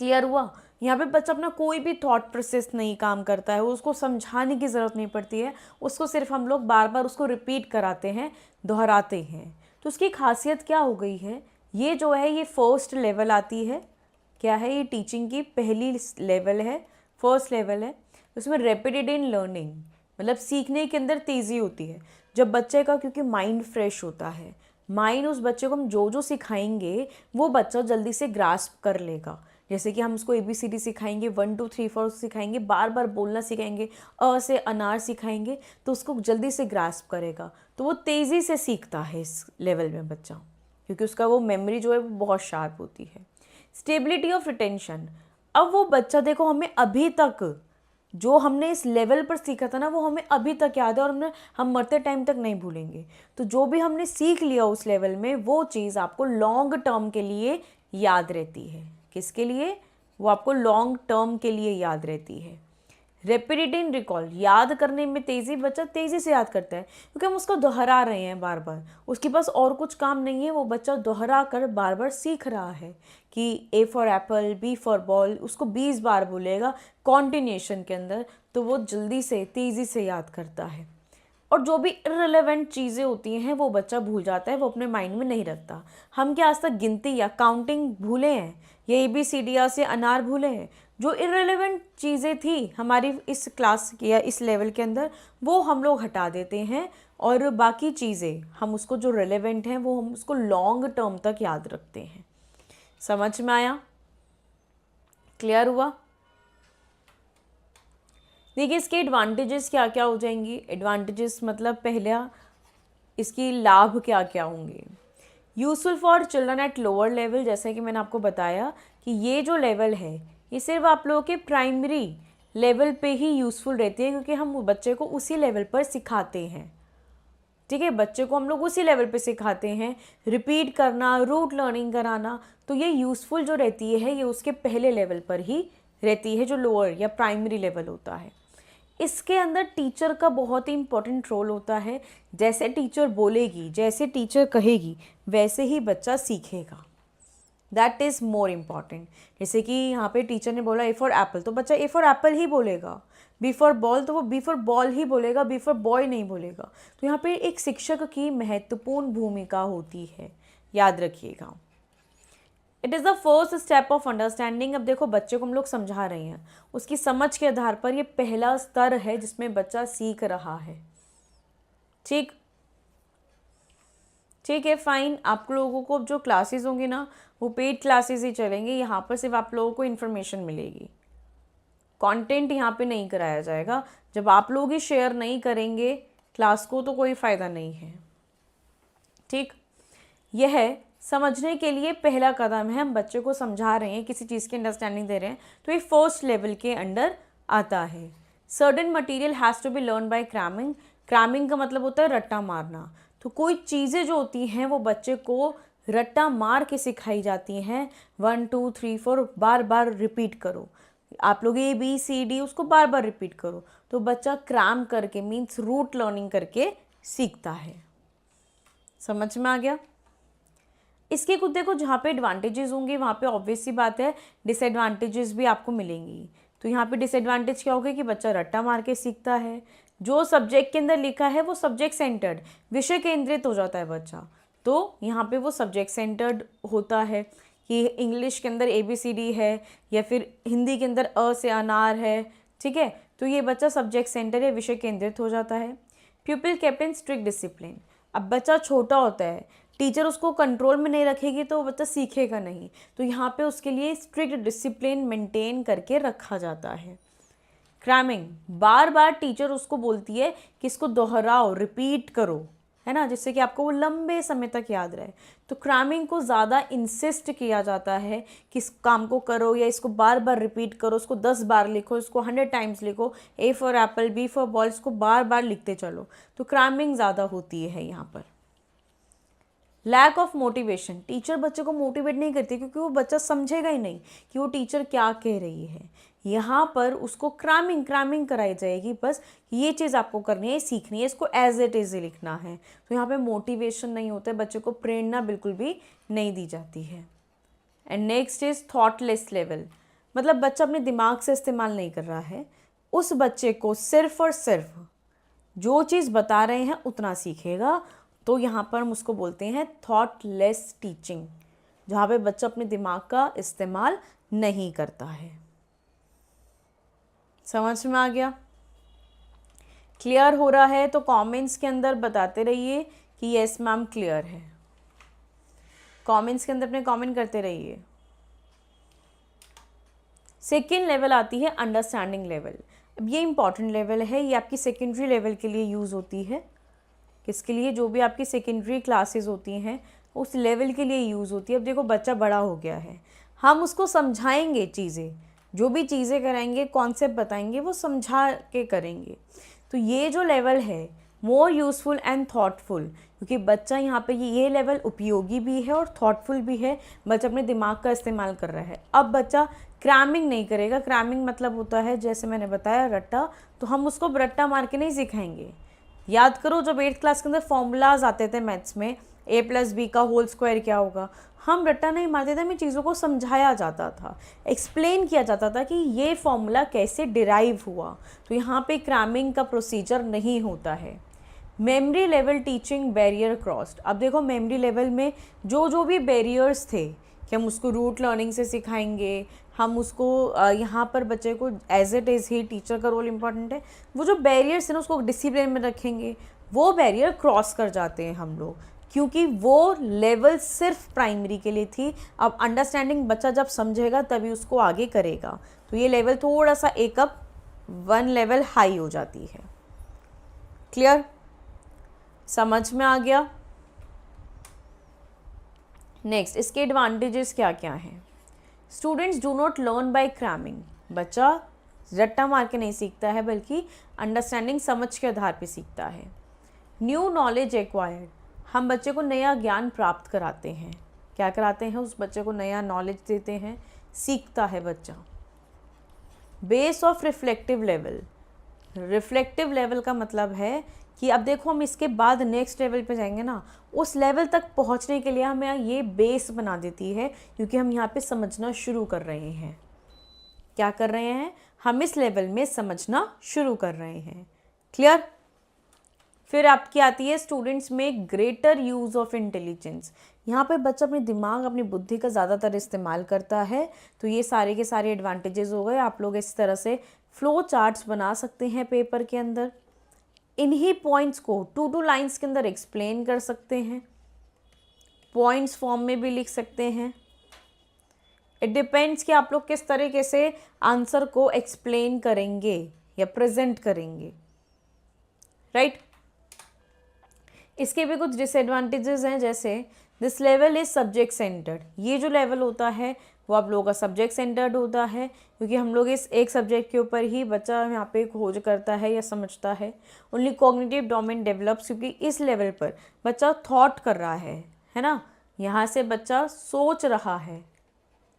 क्लियर हुआ? यहाँ पे बच्चा अपना कोई भी थॉट प्रोसेस नहीं काम करता है, उसको समझाने की ज़रूरत नहीं पड़ती है, उसको सिर्फ हम लोग बार बार उसको रिपीट कराते हैं, दोहराते हैं। तो उसकी खासियत क्या हो गई है, ये जो है ये फर्स्ट लेवल आती है। क्या है, ये टीचिंग की पहली लेवल है, फर्स्ट लेवल है। उसमें रैपिड इन लर्निंग, मतलब सीखने के अंदर तेज़ी होती है जब बच्चे का, क्योंकि माइंड फ्रेश होता है। माइंड, उस बच्चे को हम जो जो सिखाएंगे वो बच्चा जल्दी से ग्रास्प कर लेगा। जैसे कि हम उसको ABCD सिखाएंगे, 1 2 3 4 सिखाएंगे, बार बार बोलना सिखाएंगे, अ से अनार सिखाएंगे, तो उसको जल्दी से ग्रास्प करेगा। तो वो तेज़ी से सीखता है इस लेवल में बच्चा, क्योंकि उसका वो मेमोरी जो है वो बहुत शार्प होती है। स्टेबिलिटी ऑफ रिटेंशन, अब वो बच्चा देखो, हमें अभी तक जो हमने इस लेवल पर सीखा था ना वो हमें अभी तक याद है, और हम मरते टाइम तक नहीं भूलेंगे। तो जो भी हमने सीख लिया उस लेवल में, वो चीज़ आपको लॉन्ग टर्म के लिए याद रहती है। किसके लिए? वो आपको लॉन्ग टर्म के लिए याद रहती है। रैपिड इन रिकॉल, याद करने में तेज़ी, बच्चा तेज़ी से याद करता है क्योंकि हम उसको दोहरा रहे हैं बार बार, उसके पास और कुछ काम नहीं है, वो बच्चा दोहरा कर बार बार सीख रहा है कि A for Apple, B for ball, उसको 20 बार बोलेगा कॉन्टिन्यूशन के अंदर, तो वो जल्दी से तेज़ी से याद करता है। और जो भी इररिलेवेंट चीज़ें होती हैं वो बच्चा भूल जाता है, वो अपने माइंड में नहीं रखता। हम क्या आज तक गिनती या काउंटिंग भूले हैं, या ABCD से अनार भूले हैं? जो इररिलेवेंट चीज़ें थी हमारी इस क्लास या इस लेवल के अंदर, वो हम लोग हटा देते हैं, और बाकी चीज़ें हम उसको जो रिलेवेंट हैं वो हम उसको लॉन्ग टर्म तक याद रखते हैं। समझ में आया? क्लियर हुआ? देखिए इसके एडवांटेजेस क्या क्या हो जाएंगी। एडवांटेजेस मतलब पहला, इसकी लाभ क्या क्या होंगे। Useful for children at lower level, जैसे कि मैंने आपको बताया कि ये जो लेवल है ये सिर्फ आप लोगों के प्राइमरी लेवल पे ही यूज़फुल रहती है, क्योंकि हम बच्चे को उसी लेवल पर सिखाते हैं, ठीक है, बच्चे को हम लोग उसी लेवल पे सिखाते हैं, रिपीट करना, रूट लर्निंग कराना, तो ये यूज़फुल जो रहती है ये उसके पहले लेवल पर ही रहती है, जो लोअर या प्राइमरी लेवल होता है। इसके अंदर टीचर का बहुत ही इंपॉर्टेंट रोल होता है। जैसे टीचर बोलेगी, जैसे टीचर कहेगी, वैसे ही बच्चा सीखेगा। That is more important. जैसे कि यहाँ पे टीचर ने बोला ए फॉर एप्पल, तो बच्चा ए फॉर एप्पल ही बोलेगा। बी फॉर बॉल, तो वो बी फॉर बॉल ही बोलेगा, बी फॉर बॉय नहीं बोलेगा। तो यहाँ पे एक शिक्षक की महत्वपूर्ण भूमिका होती है, याद रखिएगा। It is the first step of understanding. अब देखो बच्चे को हम लोग समझा रहे हैं, उसकी समझ के आधार पर ये पहला स्तर है जिसमें बच्चा सीख रहा है। ठीक है, फाइन। आप लोगों को जो क्लासेस होंगी ना, वो पेड क्लासेस ही चलेंगे। यहाँ पर सिर्फ आप लोगों को इन्फॉर्मेशन मिलेगी, कंटेंट यहाँ पे नहीं कराया जाएगा। जब आप लोग ही शेयर नहीं करेंगे क्लास को तो कोई फ़ायदा नहीं है। ठीक, यह समझने के लिए पहला कदम है। हम बच्चे को समझा रहे हैं, किसी चीज़ की अंडरस्टैंडिंग दे रहे हैं, तो ये फर्स्ट लेवल के अंडर आता है। Certain material has to be learn by cramming. Cramming का मतलब होता है रट्टा मारना। तो कोई चीज़ें जो होती हैं वो बच्चे को रट्टा मार के सिखाई जाती हैं। 1 2 3 4 बार बार रिपीट करो। आप लोग ABCD उसको बार बार रिपीट करो, तो बच्चा क्रैम करके मीन्स रूट लर्निंग करके सीखता है। समझ में आ गया? इसके कुछ देखो, जहाँ पे एडवांटेजेस होंगे वहाँ पे ऑब्वियस सी बात है डिसएडवांटेजेस भी आपको मिलेंगी। तो यहाँ पे डिसएडवांटेज क्या होगा कि बच्चा रट्टा मार के सीखता है। जो सब्जेक्ट के अंदर लिखा है वो सब्जेक्ट सेंटर्ड, विषय केंद्रित हो जाता है बच्चा। तो यहाँ पे वो सब्जेक्ट सेंटर्ड होता है कि इंग्लिश के अंदर ABCD है या फिर हिंदी के अंदर अ से अनार है। ठीक है, तो ये बच्चा सब्जेक्ट सेंटर या विषय केंद्रित हो जाता है। प्यूपिल केप्ट इन स्ट्रिक्ट डिसिप्लिन। अब बच्चा छोटा होता है, टीचर उसको कंट्रोल में नहीं रखेगी तो बच्चा सीखेगा नहीं। तो यहाँ पे उसके लिए स्ट्रिक्ट डिसिप्लिन मेंटेन करके रखा जाता है। क्रैमिंग, बार बार टीचर उसको बोलती है कि इसको दोहराओ, रिपीट करो, है ना, जिससे कि आपको वो लंबे समय तक याद रहे। तो क्रैमिंग को ज़्यादा इंसिस्ट किया जाता है कि इस काम को करो या इसको बार बार रिपीट करो, इसको 10 बार लिखो, इसको 100 टाइम्स लिखो। A for Apple, B for ball, इसको बार बार लिखते चलो। तो क्रैमिंग ज़्यादा होती है यहाँ पर। लैक ऑफ मोटिवेशन, टीचर बच्चे को मोटिवेट नहीं करती क्योंकि वो बच्चा समझेगा ही नहीं कि वो टीचर क्या कह रही है। यहाँ पर उसको क्रैमिंग कराई जाएगी, बस ये चीज़ आपको करनी है, सीखनी है, इसको एज इट इज़ लिखना है। तो यहाँ पे मोटिवेशन नहीं होता है, बच्चे को प्रेरणा बिल्कुल भी नहीं दी जाती है। And next is thoughtless level, मतलब बच्चा अपने दिमाग से इस्तेमाल नहीं कर रहा है। उस बच्चे को सिर्फ और सिर्फ जो चीज़ बता रहे हैं उतना सीखेगा। तो यहाँ पर हम उसको बोलते हैं थॉटलेस टीचिंग, जहाँ पे बच्चा अपने दिमाग का इस्तेमाल नहीं करता है। समझ में आ गया? क्लियर हो रहा है तो कमेंट्स के अंदर बताते रहिए कि यस मैम क्लियर है। कमेंट्स के अंदर अपने कमेंट करते रहिए। सेकेंड लेवल आती है अंडरस्टैंडिंग लेवल। अब ये इंपॉर्टेंट लेवल है, ये आपकी सेकेंडरी लेवल के लिए यूज़ होती है। किसके लिए? जो भी आपकी सेकेंडरी क्लासेस होती हैं उस लेवल के लिए यूज़ होती है। अब देखो बच्चा बड़ा हो गया है, हम उसको समझाएंगे चीज़ें, जो भी चीज़ें कराएंगे, कॉन्सेप्ट बताएंगे, वो समझा के करेंगे। तो ये जो लेवल है मोर यूज़फुल एंड थॉटफुल, क्योंकि बच्चा यहाँ पे ये लेवल उपयोगी भी है और थॉटफुल भी है। बच्चा अपने दिमाग का इस्तेमाल कर रहा है। अब बच्चा क्रैमिंग नहीं करेगा। क्रैमिंग मतलब होता है, जैसे मैंने बताया, रट्टा। तो हम उसको रट्टा मार के नहीं सिखाएंगे। याद करो जब 8th क्लास के अंदर फॉर्मूलाज आते थे मैथ्स में, A+B का होल स्क्वायर क्या होगा, हम रट्टा नहीं मारते थे, हमें चीज़ों को समझाया जाता था, एक्सप्लेन किया जाता था कि ये फॉर्मूला कैसे डिराइव हुआ। तो यहाँ पे क्रैमिंग का प्रोसीजर नहीं होता है। Memory level teaching barrier crossed. अब देखो मेमोरी लेवल में जो भी बैरियर्स थे कि हम उसको रूट लर्निंग से सिखाएंगे, हम उसको यहाँ पर बच्चे को एज इट इज़ ही टीचर का रोल इम्पॉर्टेंट है। वो जो बैरियर्स हैं ना उसको डिसिप्लिन में रखेंगे, वो बैरियर क्रॉस कर जाते हैं हम लोग, क्योंकि वो लेवल सिर्फ प्राइमरी के लिए थी। अब अंडरस्टैंडिंग बच्चा जब समझेगा तभी उसको आगे करेगा। तो ये लेवल थोड़ा सा एक अप 1 लेवल हाई हो जाती है। क्लियर? समझ में आ गया? नेक्स्ट, इसके एडवांटेजेस क्या क्या हैं? Students do not learn by cramming. बच्चा रट्टा मार के नहीं सीखता है, बल्कि अंडरस्टैंडिंग समझ के आधार पे सीखता है। न्यू नॉलेज एक्वायर्ड, हम बच्चे को नया ज्ञान प्राप्त कराते हैं। क्या कराते हैं? उस बच्चे को नया नॉलेज देते हैं, सीखता है बच्चा। Base of reflective level, reflective level का मतलब है कि अब देखो हम इसके बाद नेक्स्ट लेवल पे जाएंगे ना, उस लेवल तक पहुंचने के लिए हमें ये बेस बना देती है, क्योंकि हम यहाँ पे समझना शुरू कर रहे हैं। क्या कर रहे हैं? हम इस लेवल में समझना शुरू कर रहे हैं। क्लियर? फिर आपकी आती है स्टूडेंट्स में ग्रेटर यूज़ ऑफ इंटेलिजेंस। यहाँ पे बच्चा अपने दिमाग, अपनी बुद्धि का ज़्यादातर इस्तेमाल करता है। तो ये सारे के सारे एडवांटेजेस हो गए। आप लोग इस तरह से फ्लो चार्ट्स बना सकते हैं पेपर के अंदर, इन्हीं पॉइंट्स को 2 लाइन्स के अंदर एक्सप्लेन कर सकते हैं, पॉइंट्स फॉर्म में भी लिख सकते हैं। इट डिपेंड्स कि आप लोग किस तरीके से आंसर को एक्सप्लेन करेंगे या प्रेजेंट करेंगे, राइट? इसके भी कुछ डिसएडवांटेजेस हैं, जैसे this level is subject centred. ये जो लेवल होता है वो आप लोगों का सब्जेक्ट सेंटर्ड होता है, क्योंकि हम लोग इस एक सब्जेक्ट के ऊपर ही बच्चा यहाँ पे खोज करता है या समझता है। ओनली कॉग्निटिव डोमेन डेवलप्स, क्योंकि इस लेवल पर बच्चा थॉट कर रहा है ना, यहाँ से बच्चा सोच रहा है,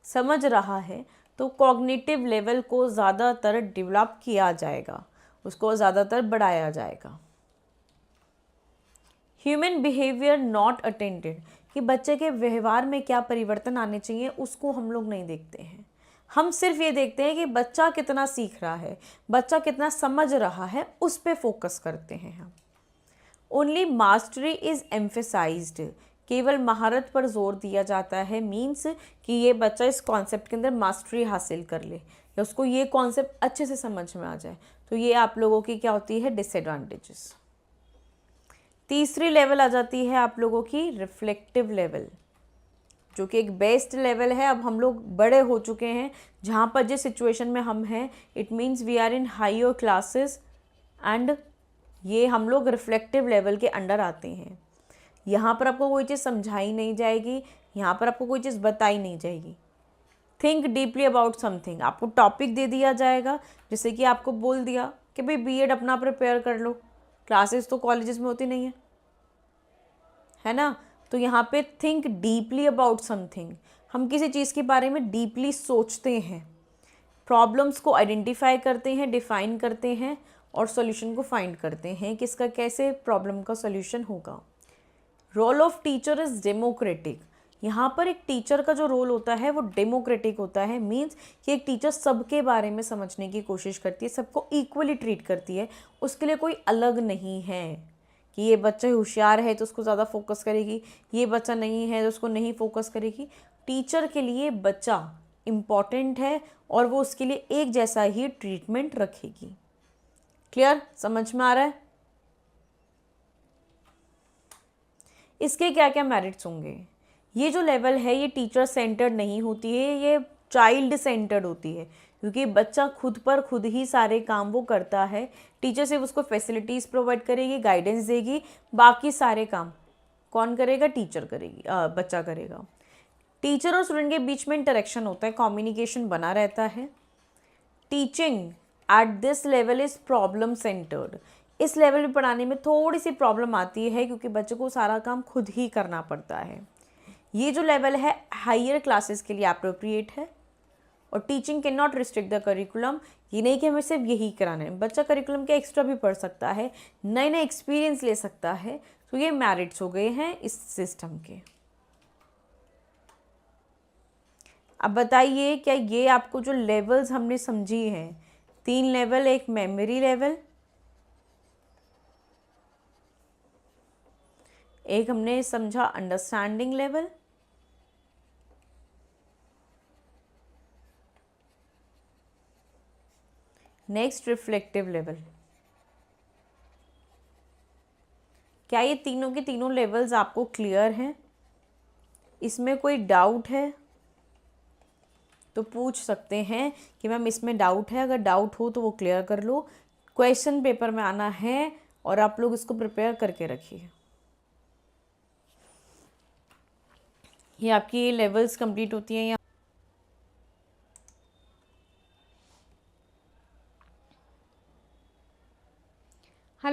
समझ रहा है। तो कॉग्निटिव लेवल को ज़्यादातर डेवलप किया जाएगा, उसको ज़्यादातर बढ़ाया जाएगा। ह्यूमन बिहेवियर नॉट अटेंडेड, कि बच्चे के व्यवहार में क्या परिवर्तन आने चाहिए उसको हम लोग नहीं देखते हैं। हम सिर्फ ये देखते हैं कि बच्चा कितना सीख रहा है, बच्चा कितना समझ रहा है, उस पे फोकस करते हैं हम। ओनली मास्टरी इज़ एम्फेसाइज्ड, केवल महारत पर जोर दिया जाता है। मीन्स कि ये बच्चा इस कॉन्सेप्ट के अंदर मास्टरी हासिल कर ले या उसको ये कॉन्सेप्ट अच्छे से समझ में आ जाए। तो ये आप लोगों की क्या होती है? डिसएडवांटेजेस। तीसरी लेवल आ जाती है आप लोगों की रिफ्लेक्टिव लेवल, जो कि एक बेस्ट लेवल है। अब हम लोग बड़े हो चुके हैं, जहाँ पर जिस सिचुएशन में हम हैं, it means we are in higher classes and ये हम लोग रिफ्लेक्टिव लेवल के अंडर आते हैं। यहाँ पर आपको कोई चीज़ समझाई नहीं जाएगी, यहाँ पर आपको कोई चीज़ बताई नहीं जाएगी। थिंक डीपली अबाउट समथिंग, आपको टॉपिक दे दिया जाएगा, जैसे कि आपको बोल दिया कि भाई बीएड अपना प्रिपेयर कर लो, क्लासेस तो कॉलेजेस में होती नहीं है ना। तो यहाँ पे थिंक डीपली अबाउट समथिंग, हम किसी चीज़ के बारे में डीपली सोचते हैं, प्रॉब्लम्स को आइडेंटिफाई करते हैं, डिफाइन करते हैं और सॉल्यूशन को फाइंड करते हैं कि इसका कैसे प्रॉब्लम का सॉल्यूशन होगा। Role of teacher is democratic, यहाँ पर एक टीचर का जो रोल होता है वो डेमोक्रेटिक होता है। मीन्स कि एक टीचर सबके बारे में समझने की कोशिश करती है, सबको इक्वली ट्रीट करती है, उसके लिए कोई अलग नहीं है कि ये बच्चा होशियार है तो उसको ज़्यादा फोकस करेगी, ये बच्चा नहीं है तो उसको नहीं फोकस करेगी। टीचर के लिए बच्चा इम्पॉर्टेंट है और वो उसके लिए एक जैसा ही ट्रीटमेंट रखेगी। क्लियर? समझ में आ रहा है? इसके क्या क्या मेरिट्स होंगे? ये जो लेवल है ये टीचर सेंटर्ड नहीं होती है, ये चाइल्ड सेंटर्ड होती है, क्योंकि बच्चा खुद पर खुद ही सारे काम वो करता है। टीचर सिर्फ उसको फैसिलिटीज़ प्रोवाइड करेगी, गाइडेंस देगी, बाकी सारे काम कौन करेगा? टीचर करेगी, बच्चा करेगा। टीचर और स्टूडेंट के बीच में इंटरेक्शन होता है, कम्युनिकेशन बना रहता है। Teaching at this level is problem centred, इस लेवल में पढ़ाने में थोड़ी सी प्रॉब्लम आती है, क्योंकि बच्चे को सारा काम खुद ही करना पड़ता है। ये जो लेवल है हायर क्लासेस के लिए अप्रोप्रिएट है। और teaching can not restrict the curriculum, ये नहीं कि हमें सिर्फ यही कराना है, बच्चा करिकुलम के एक्स्ट्रा भी पढ़ सकता है, नए नए एक्सपीरियंस ले सकता है। तो ये मेरिट्स हो गए हैं इस सिस्टम के। अब बताइए, क्या ये आपको जो लेवल्स हमने समझी हैं, 3 लेवल, एक मेमोरी लेवल, एक हमने समझा understanding level, next reflective level, क्या ये तीनों के तीनों लेवल्स आपको क्लियर हैं? इसमें कोई डाउट है तो पूछ सकते हैं कि मैम इसमें डाउट है। अगर डाउट हो तो वो क्लियर कर लो। क्वेश्चन पेपर में आना है और आप लोग इसको प्रिपेयर करके रखिए। ये आपकी लेवल्स कंप्लीट होती हैं।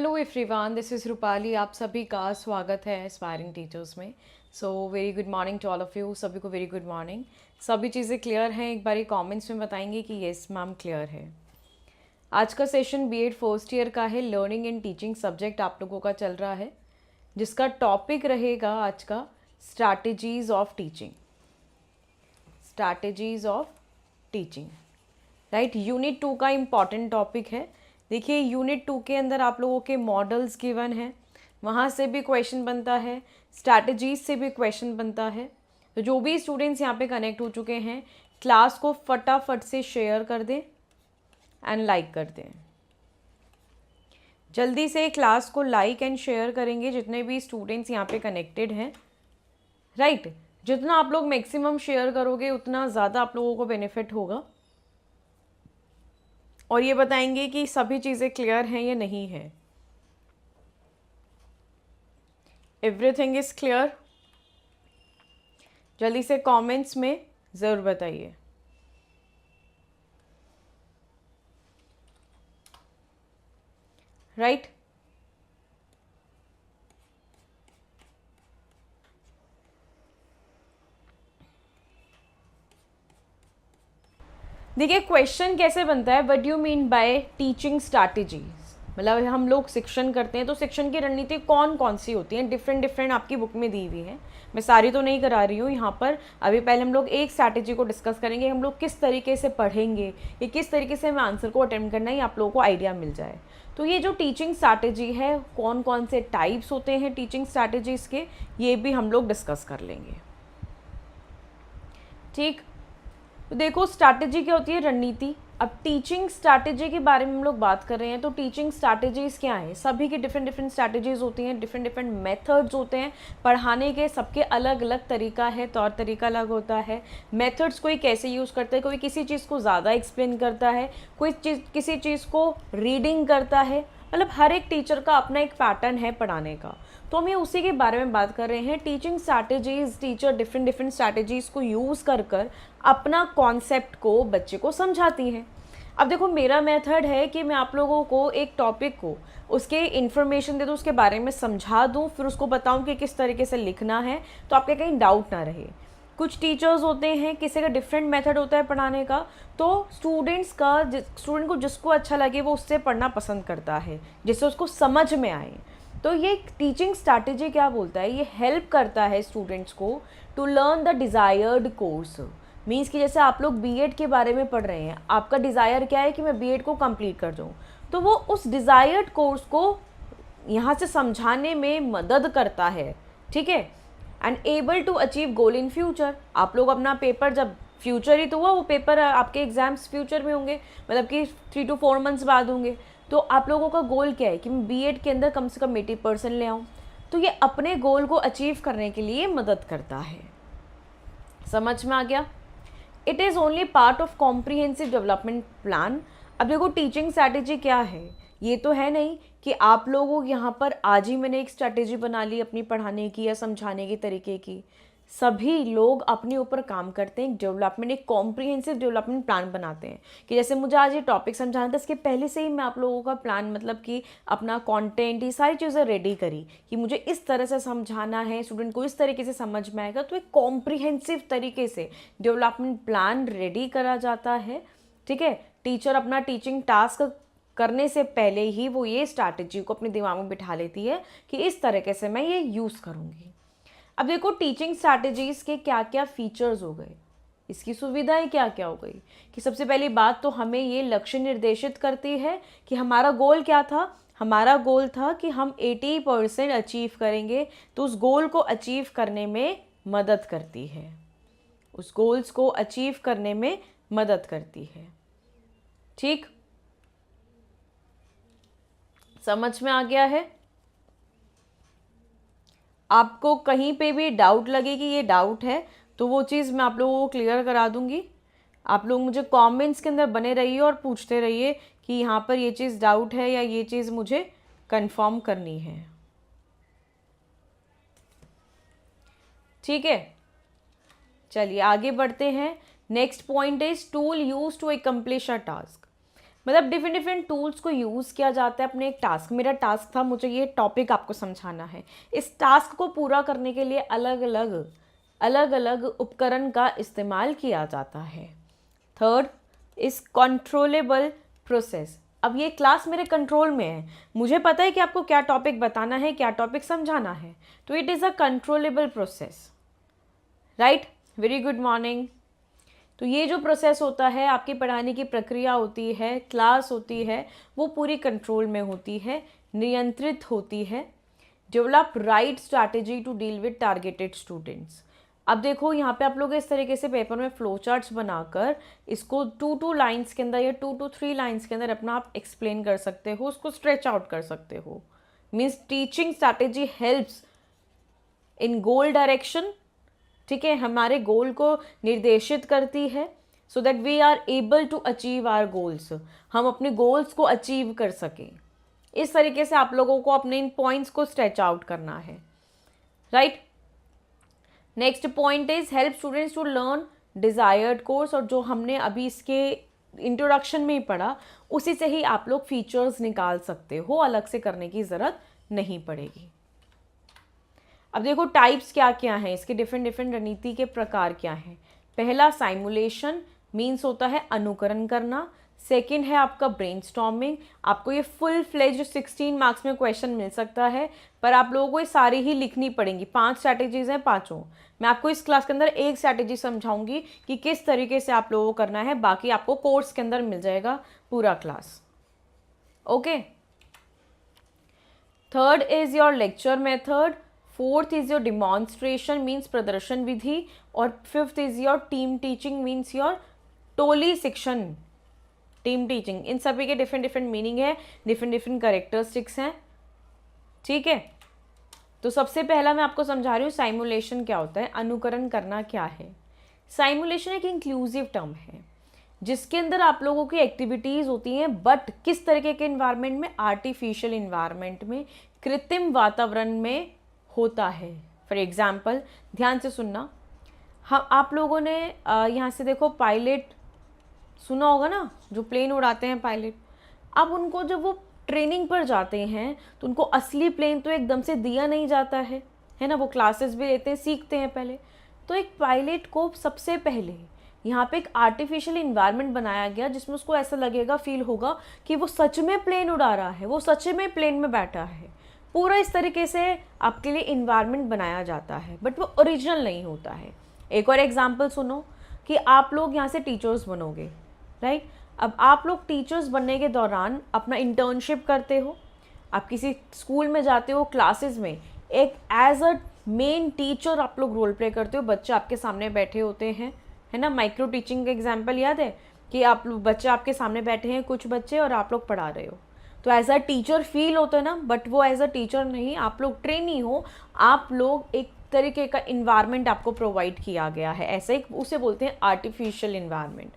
Hello everyone, this is Rupali. आप सभी का स्वागत है एस्पायरिंग टीचर्स में। So very good morning to all of you. सभी को वेरी गुड मॉर्निंग। सभी चीज़ें क्लियर हैं? एक बारी कमेंट्स में बताएंगे कि येस मैम क्लियर है। आज का सेशन बीएड फर्स्ट ईयर का है, लर्निंग एंड टीचिंग सब्जेक्ट आप लोगों का चल रहा है, जिसका टॉपिक रहेगा आज का strategies of teaching. Strategies of teaching, right. Unit 2 का इम्पॉर्टेंट टॉपिक है। देखिए यूनिट 2 के अंदर आप लोगों के मॉडल्स गिवन है, वहाँ से भी क्वेश्चन बनता है, स्ट्रैटेजीज से भी क्वेश्चन बनता है। तो जो भी स्टूडेंट्स यहाँ पे कनेक्ट हो चुके हैं, क्लास को फटाफट से शेयर कर दें एंड लाइक कर दें। जल्दी से क्लास को लाइक एंड शेयर करेंगे जितने भी स्टूडेंट्स यहाँ पे कनेक्टेड हैं, राइट। जितना आप लोग मैक्सिमम शेयर करोगे उतना ज़्यादा आप लोगों को बेनिफिट होगा। और ये बताएंगे कि सभी चीज़ें क्लियर हैं या नहीं है। Everything is clear? जल्दी से कमेंट्स में ज़रूर बताइए। राइट। देखिए क्वेश्चन कैसे बनता है, what you mean by teaching strategies. मतलब हम लोग शिक्षण करते हैं तो शिक्षण की रणनीति कौन कौन सी होती हैं, डिफरेंट आपकी बुक में दी हुई है। मैं सारी तो नहीं करा रही हूँ यहाँ पर। अभी पहले हम लोग एक स्ट्रैटेजी को डिस्कस करेंगे, हम लोग किस तरीके से पढ़ेंगे, ये किस तरीके से हमें आंसर को अटेम्प्ट करना है, ये आप लोगों को आइडिया मिल जाए। तो ये जो टीचिंग स्ट्रैटेजी है, कौन कौन से टाइप्स होते हैं टीचिंग स्ट्रैटेजीज के, ये भी हम लोग डिस्कस कर लेंगे। ठीक। तो देखो स्ट्रैटेजी क्या होती है, रणनीति। अब टीचिंग स्ट्रैटेजी के बारे में हम लोग बात कर रहे हैं, तो टीचिंग स्ट्रैटेजीज क्या हैं? सभी की डिफरेंट स्ट्रैटेजीज होती हैं, डिफरेंट मेथड्स होते हैं पढ़ाने के। सबके अलग अलग तरीका है, तौर तरीका अलग होता है। मेथड्स कोई कैसे यूज़ करता है, कोई किसी चीज़ को ज़्यादा एक्सप्लेन करता है, कोई किसी चीज़ को रीडिंग करता है। मतलब हर एक टीचर का अपना एक पैटर्न है पढ़ाने का। तो हम ये उसी के बारे में बात कर रहे हैं। Teaching strategies, teacher different strategies को यूज़ कर अपना कॉन्सेप्ट को बच्चे को समझाती हैं। अब देखो मेरा मेथड है कि मैं आप लोगों को एक टॉपिक को उसके इन्फॉर्मेशन दे दूँ, उसके बारे में समझा दूँ, फिर उसको बताऊँ कि किस तरीके से लिखना है, तो आपके कहीं डाउट ना रहे। कुछ टीचर्स होते हैं, किसी का डिफरेंट मेथड होता है पढ़ाने का, तो स्टूडेंट को जिसको अच्छा लगे वो उससे पढ़ना पसंद करता है, जिससे उसको समझ में आए। तो ये टीचिंग स्ट्रैटेजी क्या बोलता है, ये हेल्प करता है स्टूडेंट्स को to learn the desired course. Means कि जैसे आप लोग बीएड के बारे में पढ़ रहे हैं, आपका डिज़ायर क्या है कि मैं बीएड को कंप्लीट कर दूँ, तो वो उस डिज़ायर्ड कोर्स को यहाँ से समझाने में मदद करता है। ठीक है। And able to achieve goal in future. आप लोग अपना पेपर, जब फ्यूचर ही तो हुआ, वो पेपर आपके एग्जाम्स फ्यूचर में होंगे, मतलब कि 3 to 4 months बाद होंगे। तो आप लोगों का गोल क्या है कि मैं बीएड के अंदर कम से कम 80% ले आऊँ। तो ये अपने गोल को अचीव करने के लिए मदद करता है। समझ में आ गया? It is only part of comprehensive development plan. अब देखो टीचिंग स्ट्रैटेजी क्या है, ये तो है नहीं कि आप लोगों यहाँ पर आज ही मैंने एक स्ट्रैटेजी बना ली अपनी पढ़ाने की या समझाने के तरीके की। सभी लोग अपने ऊपर काम करते हैं, एक कॉम्प्रिहेंसिव डेवलपमेंट प्लान बनाते हैं कि जैसे मुझे आज ये टॉपिक समझाना था, इसके पहले से ही मैं आप लोगों का प्लान, मतलब कि अपना कंटेंट, ये सारी चीज़ें रेडी करी कि मुझे इस तरह से समझाना है, स्टूडेंट को इस तरीके से समझ में आएगा। तो एक कॉम्प्रिहेंसिव तरीके से डेवलपमेंट प्लान रेडी करा जाता है। ठीक है। टीचर अपना टीचिंग टास्क करने से पहले ही वो ये स्ट्रैटेजी को अपने दिमाग में बिठा लेती है कि इस तरीके से मैं ये यूज़ करूँगी। अब देखो टीचिंग स्ट्रैटेजीज के क्या क्या फीचर्स हो गए, इसकी सुविधाएं क्या क्या हो गई। कि सबसे पहली बात तो हमें ये लक्ष्य निर्देशित करती है कि हमारा गोल क्या था। हमारा गोल था कि हम 80% अचीव करेंगे, तो उस गोल को अचीव करने में मदद करती है, उस गोल्स को अचीव करने में मदद करती है। ठीक, समझ में आ गया है? आपको कहीं पे भी डाउट लगे कि ये डाउट है, तो वो चीज़ मैं आप लोगों को क्लियर करा दूंगी। आप लोग मुझे कमेंट्स के अंदर बने रहिए और पूछते रहिए कि यहाँ पर ये चीज़ डाउट है या ये चीज़ मुझे कंफर्म करनी है। ठीक है, चलिए आगे बढ़ते हैं। Next point is tool use to accomplish a task. मतलब डिफरेंट डिफरेंट टूल्स को यूज़ किया जाता है अपने एक टास्क। मेरा टास्क था, मुझे ये टॉपिक आपको समझाना है। इस टास्क को पूरा करने के लिए अलग अलग उपकरण का इस्तेमाल किया जाता है। Third is controllable process. अब ये क्लास मेरे कंट्रोल में है, मुझे पता है कि आपको क्या टॉपिक बताना है, क्या टॉपिक समझाना है, तो it is a controllable process, right. Very good morning. तो ये जो प्रोसेस होता है, आपकी पढ़ाने की प्रक्रिया होती है, क्लास होती है, वो पूरी कंट्रोल में होती है, नियंत्रित होती है। Develop right strategy to deal with targeted students. अब देखो यहाँ पे आप लोग इस तरीके से पेपर में फ्लो चार्ट्स बनाकर इसको 2 लाइन्स के अंदर या 2 to 3 लाइन्स के अंदर अपना आप एक्सप्लेन कर सकते हो, उसको स्ट्रेच आउट कर सकते हो। Means teaching strategy helps in goal direction, ठीक है, हमारे गोल को निर्देशित करती है, so that we are able to achieve our goals, हम अपने गोल्स को अचीव कर सकें। इस तरीके से आप लोगों को अपने इन पॉइंट्स को स्ट्रेच आउट करना है, right. Next point is help students to learn desired course, और जो हमने अभी इसके इंट्रोडक्शन में ही पढ़ा उसी से ही आप लोग फीचर्स निकाल सकते हो, अलग से करने की ज़रूरत नहीं पड़ेगी। अब देखो टाइप्स क्या क्या हैं, इसके डिफरेंट डिफरेंट रणनीति के प्रकार क्या हैं। पहला साइमुलेशन, मीन्स होता है अनुकरण करना। सेकंड है आपका ब्रेनस्टॉर्मिंग, आपको ये फुल फ्लेज 16 मार्क्स में क्वेश्चन मिल सकता है, पर आप लोगों को ये सारी ही लिखनी पड़ेंगी। 5 स्ट्रैटेजीज हैं, पाँचों। मैं आपको इस क्लास के अंदर एक स्ट्रैटेजी समझाऊंगी कि किस तरीके से आप लोगों को करना है, बाकी आपको कोर्स के अंदर मिल जाएगा पूरा class, okay. Third is your lecture method, fourth is your demonstration means प्रदर्शन विधि, और fifth is your team teaching means your टोली शिक्षण, टीम टीचिंग। इन सभी के डिफरेंट डिफरेंट मीनिंग है, डिफरेंट डिफरेंट करेक्टरिस्टिक्स हैं, ठीक है। तो सबसे पहला मैं आपको समझा रही हूँ साइमुलेशन क्या होता है, अनुकरण करना क्या है। साइमुलेशन एक इंक्लूसिव टर्म है जिसके अंदर आप लोगों की एक्टिविटीज़ होती हैं, बट किस तरीके के इन्वायरमेंट में, आर्टिफिशियल इन्वायरमेंट में, कृत्रिम वातावरण में होता है। फॉर एग्जाम्पल, ध्यान से सुनना, हम आप लोगों ने यहाँ से देखो पायलट सुना होगा ना, जो प्लेन उड़ाते हैं पायलट। अब उनको जब वो ट्रेनिंग पर जाते हैं तो उनको असली प्लेन तो एकदम से दिया नहीं जाता है ना, वो क्लासेस भी लेते हैं, सीखते हैं पहले। तो एक पायलट को सबसे पहले यहाँ पे एक आर्टिफिशियल इन्वायरमेंट बनाया गया जिसमें उसको ऐसा लगेगा, फील होगा कि वो सच में प्लेन उड़ा रहा है, वो सच में प्लेन में बैठा है। पूरा इस तरीके से आपके लिए इन्वायरमेंट बनाया जाता है, बट वो ओरिजिनल नहीं होता है। एक और एग्जाम्पल सुनो कि आप लोग यहाँ से टीचर्स बनोगे, राइट। अब आप लोग टीचर्स बनने के दौरान अपना इंटर्नशिप करते हो, आप किसी स्कूल में जाते हो, क्लासेस में एक एज अ मेन टीचर आप लोग रोल प्ले करते हो, बच्चे आपके सामने बैठे होते हैं, है ना। माइक्रो टीचिंग का एग्जाम्पल याद है कि आप लोग, बच्चे आपके सामने बैठे हैं कुछ बच्चे, और आप लोग पढ़ा रहे हो, तो एज अ टीचर फील होता है ना, बट वो एज अ टीचर नहीं, आप लोग ट्रेनी हो, आप लोग एक तरीके का इन्वायरमेंट आपको प्रोवाइड किया गया है, ऐसे ही उसे बोलते हैं आर्टिफिशियल इन्वायरमेंट,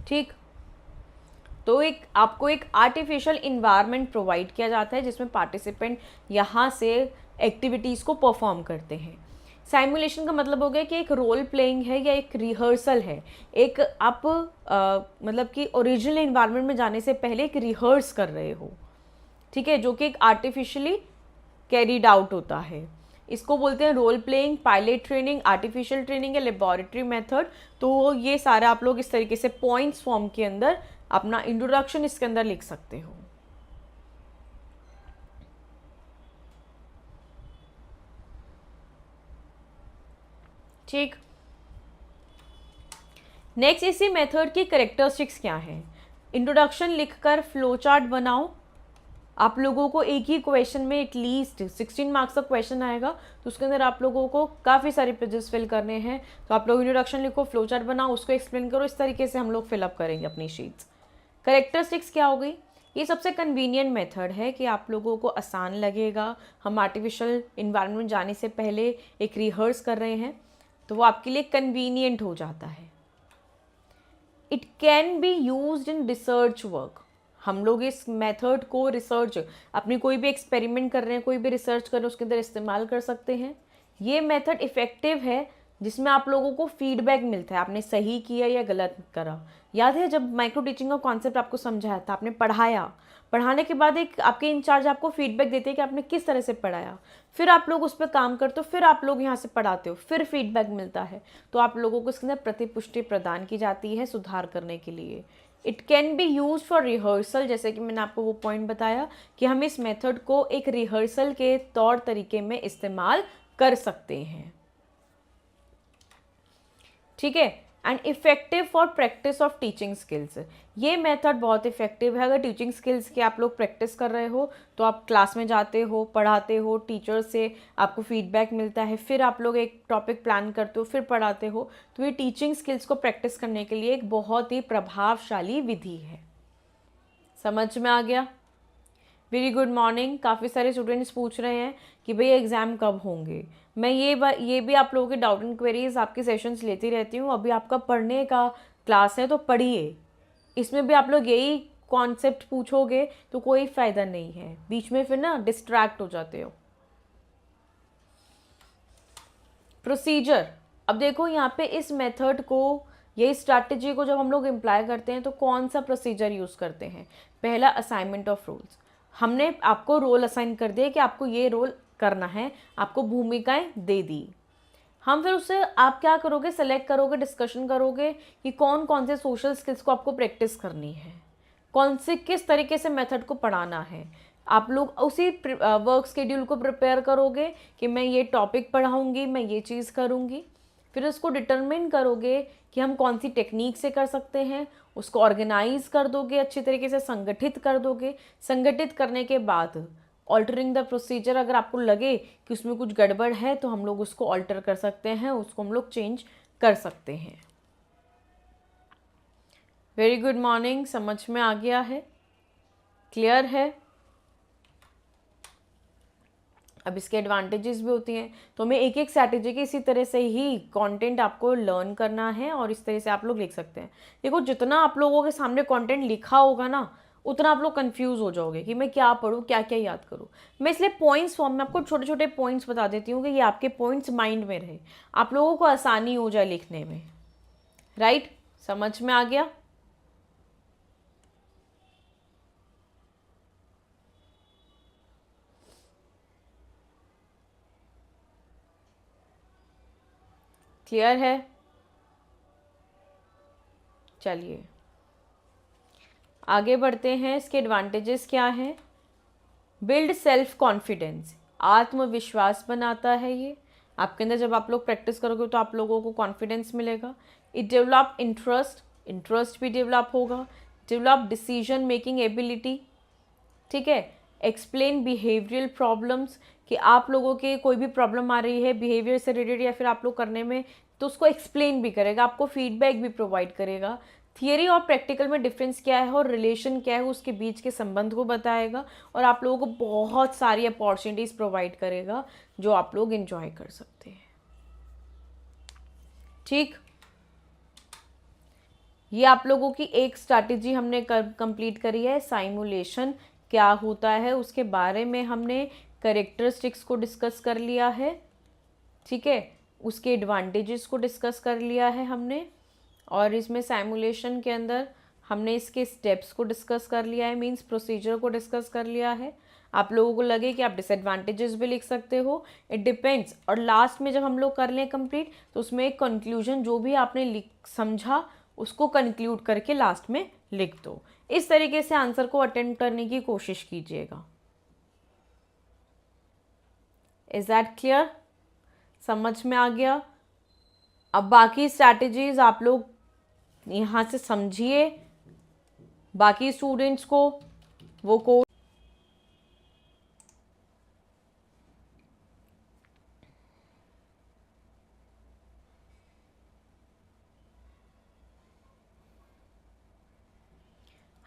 ठीक। तो एक आपको एक आर्टिफिशियल इन्वायरमेंट प्रोवाइड किया जाता है जिसमें पार्टिसिपेंट यहाँ से एक्टिविटीज़ को परफॉर्म करते हैं। साइमुलेशन का मतलब हो गया कि एक रोल प्लेइंग है या एक रिहर्सल है, एक आप मतलब कि ओरिजिनल इन्वायरमेंट में जाने से पहले एक रिहर्स कर रहे हो, ठीक है, जो कि एक आर्टिफिशियली कैरीड आउट होता है। इसको बोलते हैं role playing, pilot training, artificial training या लेबोरेटरी मेथड। तो ये सारा आप लोग इस तरीके से पॉइंट्स फॉर्म के अंदर अपना इंट्रोडक्शन इसके अंदर लिख सकते हो, ठीक। नेक्स्ट, इसी मेथड की कैरेक्टरिस्टिक्स क्या है। इंट्रोडक्शन लिखकर फ्लो चार्ट बनाओ। आप लोगों को एक ही क्वेश्चन में एटलीस्ट 16 मार्क्स का क्वेश्चन आएगा, तो उसके अंदर आप लोगों को काफ़ी सारे पेजेस फिल करने हैं, तो आप लोग इंट्रोडक्शन लिखो, फ्लो चार्ट बनाओ, उसको एक्सप्लेन करो। इस तरीके से हम लोग फिलअप करेंगे अपनी शीट्स। कैरेक्टरिस्टिक्स क्या हो गई, ये सबसे कन्वीनियंट मेथड है कि आप लोगों को आसान लगेगा। हम आर्टिफिशियल इन्वायरमेंट जाने से पहले एक रिहर्स कर रहे हैं, तो वो आपके लिए कन्वीनियंट हो जाता है। It can be used in research work. हम लोग इस मेथड को रिसर्च, अपनी कोई भी एक्सपेरिमेंट कर रहे हैं, कोई भी रिसर्च कर रहे हैं, उसके अंदर इस्तेमाल कर सकते हैं। ये मेथड इफ़ेक्टिव है जिसमें आप लोगों को फीडबैक मिलता है, आपने सही किया या गलत करा। याद है जब माइक्रो टीचिंग का कॉन्सेप्ट आपको समझाया था, आपने पढ़ाया, पढ़ाने के बाद एक आपके इंचार्ज आपको फीडबैक देते हैं कि आपने किस तरह से पढ़ाया, फिर आप लोग उस पर काम करते हो, फिर आप लोग यहाँ से पढ़ाते हो, फिर फीडबैक मिलता है, तो आप लोगों को इसके अंदर प्रतिपुष्टि प्रदान की जाती है सुधार करने के लिए। It can be use for rehearsal, जैसे कि मैंने आपको वो पॉइंट बताया कि हम इस मेथड को एक रिहर्सल के तौर तरीके में इस्तेमाल कर सकते हैं। ठीक है। And effective for practice of teaching skills, ये मेथड बहुत इफेक्टिव है। अगर टीचिंग स्किल्स की आप लोग प्रैक्टिस कर रहे हो तो आप क्लास में जाते हो, पढ़ाते हो, टीचर से आपको फीडबैक मिलता है, फिर आप लोग एक टॉपिक प्लान करते हो, फिर पढ़ाते हो, तो ये टीचिंग स्किल्स को प्रैक्टिस करने के लिए एक बहुत ही प्रभावशाली विधि है। समझ में आ गया? Very good morning. काफ़ी सारे स्टूडेंट्स पूछ रहे हैं कि भैया एग्ज़ाम कब होंगे। मैं ये भी आप लोगों के डाउट एंड क्वेरीज आपके सेशंस लेती रहती हूँ। अभी आपका पढ़ने का क्लास है तो पढ़िए, इसमें भी आप लोग यही कॉन्सेप्ट पूछोगे तो कोई फ़ायदा नहीं है, बीच में फिर ना डिस्ट्रैक्ट हो जाते हो। प्रोसीजर, अब देखो यहाँ पे इस मेथड को, ये स्ट्रैटेजी को जब हम लोग इम्प्लाई करते हैं तो कौन सा प्रोसीजर यूज़ करते हैं। पहला, असाइनमेंट ऑफ रोल्स। हमने आपको रोल असाइन कर दिया कि आपको ये रोल करना है, आपको भूमिकाएं दे दी। हम फिर उससे आप क्या करोगे, सेलेक्ट करोगे, डिस्कशन करोगे कि कौन कौन से सोशल स्किल्स को आपको प्रैक्टिस करनी है, कौन से किस तरीके से मेथड को पढ़ाना है। आप लोग उसी वर्क शेड्यूल को प्रिपेयर करोगे कि मैं ये टॉपिक पढ़ाऊँगी, मैं ये चीज़ करूँगी। फिर उसको डिटरमिन करोगे कि हम कौन सी टेक्निक से कर सकते हैं, उसको ऑर्गेनाइज कर दोगे, अच्छी तरीके से संगठित कर दोगे। संगठित करने के बाद ऑल्टरिंग द प्रोसीजर, अगर आपको लगे कि उसमें कुछ गड़बड़ है तो हम लोग उसको ऑल्टर कर सकते हैं, उसको हम लोग चेंज कर सकते हैं। Very good morning. समझ में आ गया है? क्लियर है? अब इसके एडवांटेजेस भी होती हैं, तो हमें एक एक स्ट्रैटेजी के इसी तरह से ही कंटेंट आपको लर्न करना है और इस तरह से आप लोग लिख सकते हैं। देखो, जितना आप लोगों के सामने कंटेंट लिखा होगा ना, उतना आप लोग कंफ्यूज हो जाओगे कि मैं क्या पढूं, क्या क्या याद करूं। मैं इसलिए पॉइंट्स फॉर्म में आपको छोटे छोटे पॉइंट्स बता देती हूँ कि ये आपके पॉइंट्स माइंड में रहे, आप लोगों को आसानी हो जाए लिखने में। राइट? समझ में आ गया? क्लियर है? चलिए आगे बढ़ते हैं। इसके एडवांटेजेस क्या हैं? बिल्ड सेल्फ कॉन्फिडेंस, आत्मविश्वास बनाता है ये आपके अंदर। जब आप लोग प्रैक्टिस करोगे तो आप लोगों को कॉन्फिडेंस मिलेगा। इट डेवलप इंटरेस्ट, इंटरेस्ट भी डेवलप होगा। डेवलप डिसीजन मेकिंग एबिलिटी, ठीक है। एक्सप्लेन बिहेवियरल प्रॉब्लम्स, कि आप लोगों के कोई भी प्रॉब्लम आ रही है बिहेवियर से रिलेटेड या फिर आप लोग करने में, तो उसको एक्सप्लेन भी करेगा, आपको फीडबैक भी प्रोवाइड करेगा। थियरी और प्रैक्टिकल में डिफरेंस क्या है और रिलेशन क्या है, उसके बीच के संबंध को बताएगा और आप लोगों को बहुत सारी अपॉर्चुनिटीज़ प्रोवाइड करेगा जो आप लोग एंजॉय कर सकते हैं। ठीक, ये आप लोगों की एक स्ट्रैटेजी हमने कंप्लीट करी है। साइमुलेशन क्या होता है उसके बारे में हमने कैरेक्टरिस्टिक्स को डिस्कस कर लिया है, ठीक है। उसके एडवांटेजेस को डिस्कस कर लिया है हमने, और इसमें साइमुलेशन के अंदर हमने इसके स्टेप्स को डिस्कस कर लिया है, मींस प्रोसीजर को डिस्कस कर लिया है। आप लोगों को लगे कि आप डिसएडवांटेजेस भी लिख सकते हो, इट डिपेंड्स। और लास्ट में जब हम लोग कर लें कंप्लीट तो उसमें एक कंक्लूजन, जो भी आपने समझा उसको कंक्लूड करके लास्ट में लिख दो। इस तरीके से आंसर को अटेम्प्ट करने की कोशिश कीजिएगा। Is that clear? समझ में आ गया? अब बाकी स्ट्रैटेजीज आप लोग यहाँ से समझिए, बाकी स्टूडेंट्स को वो code.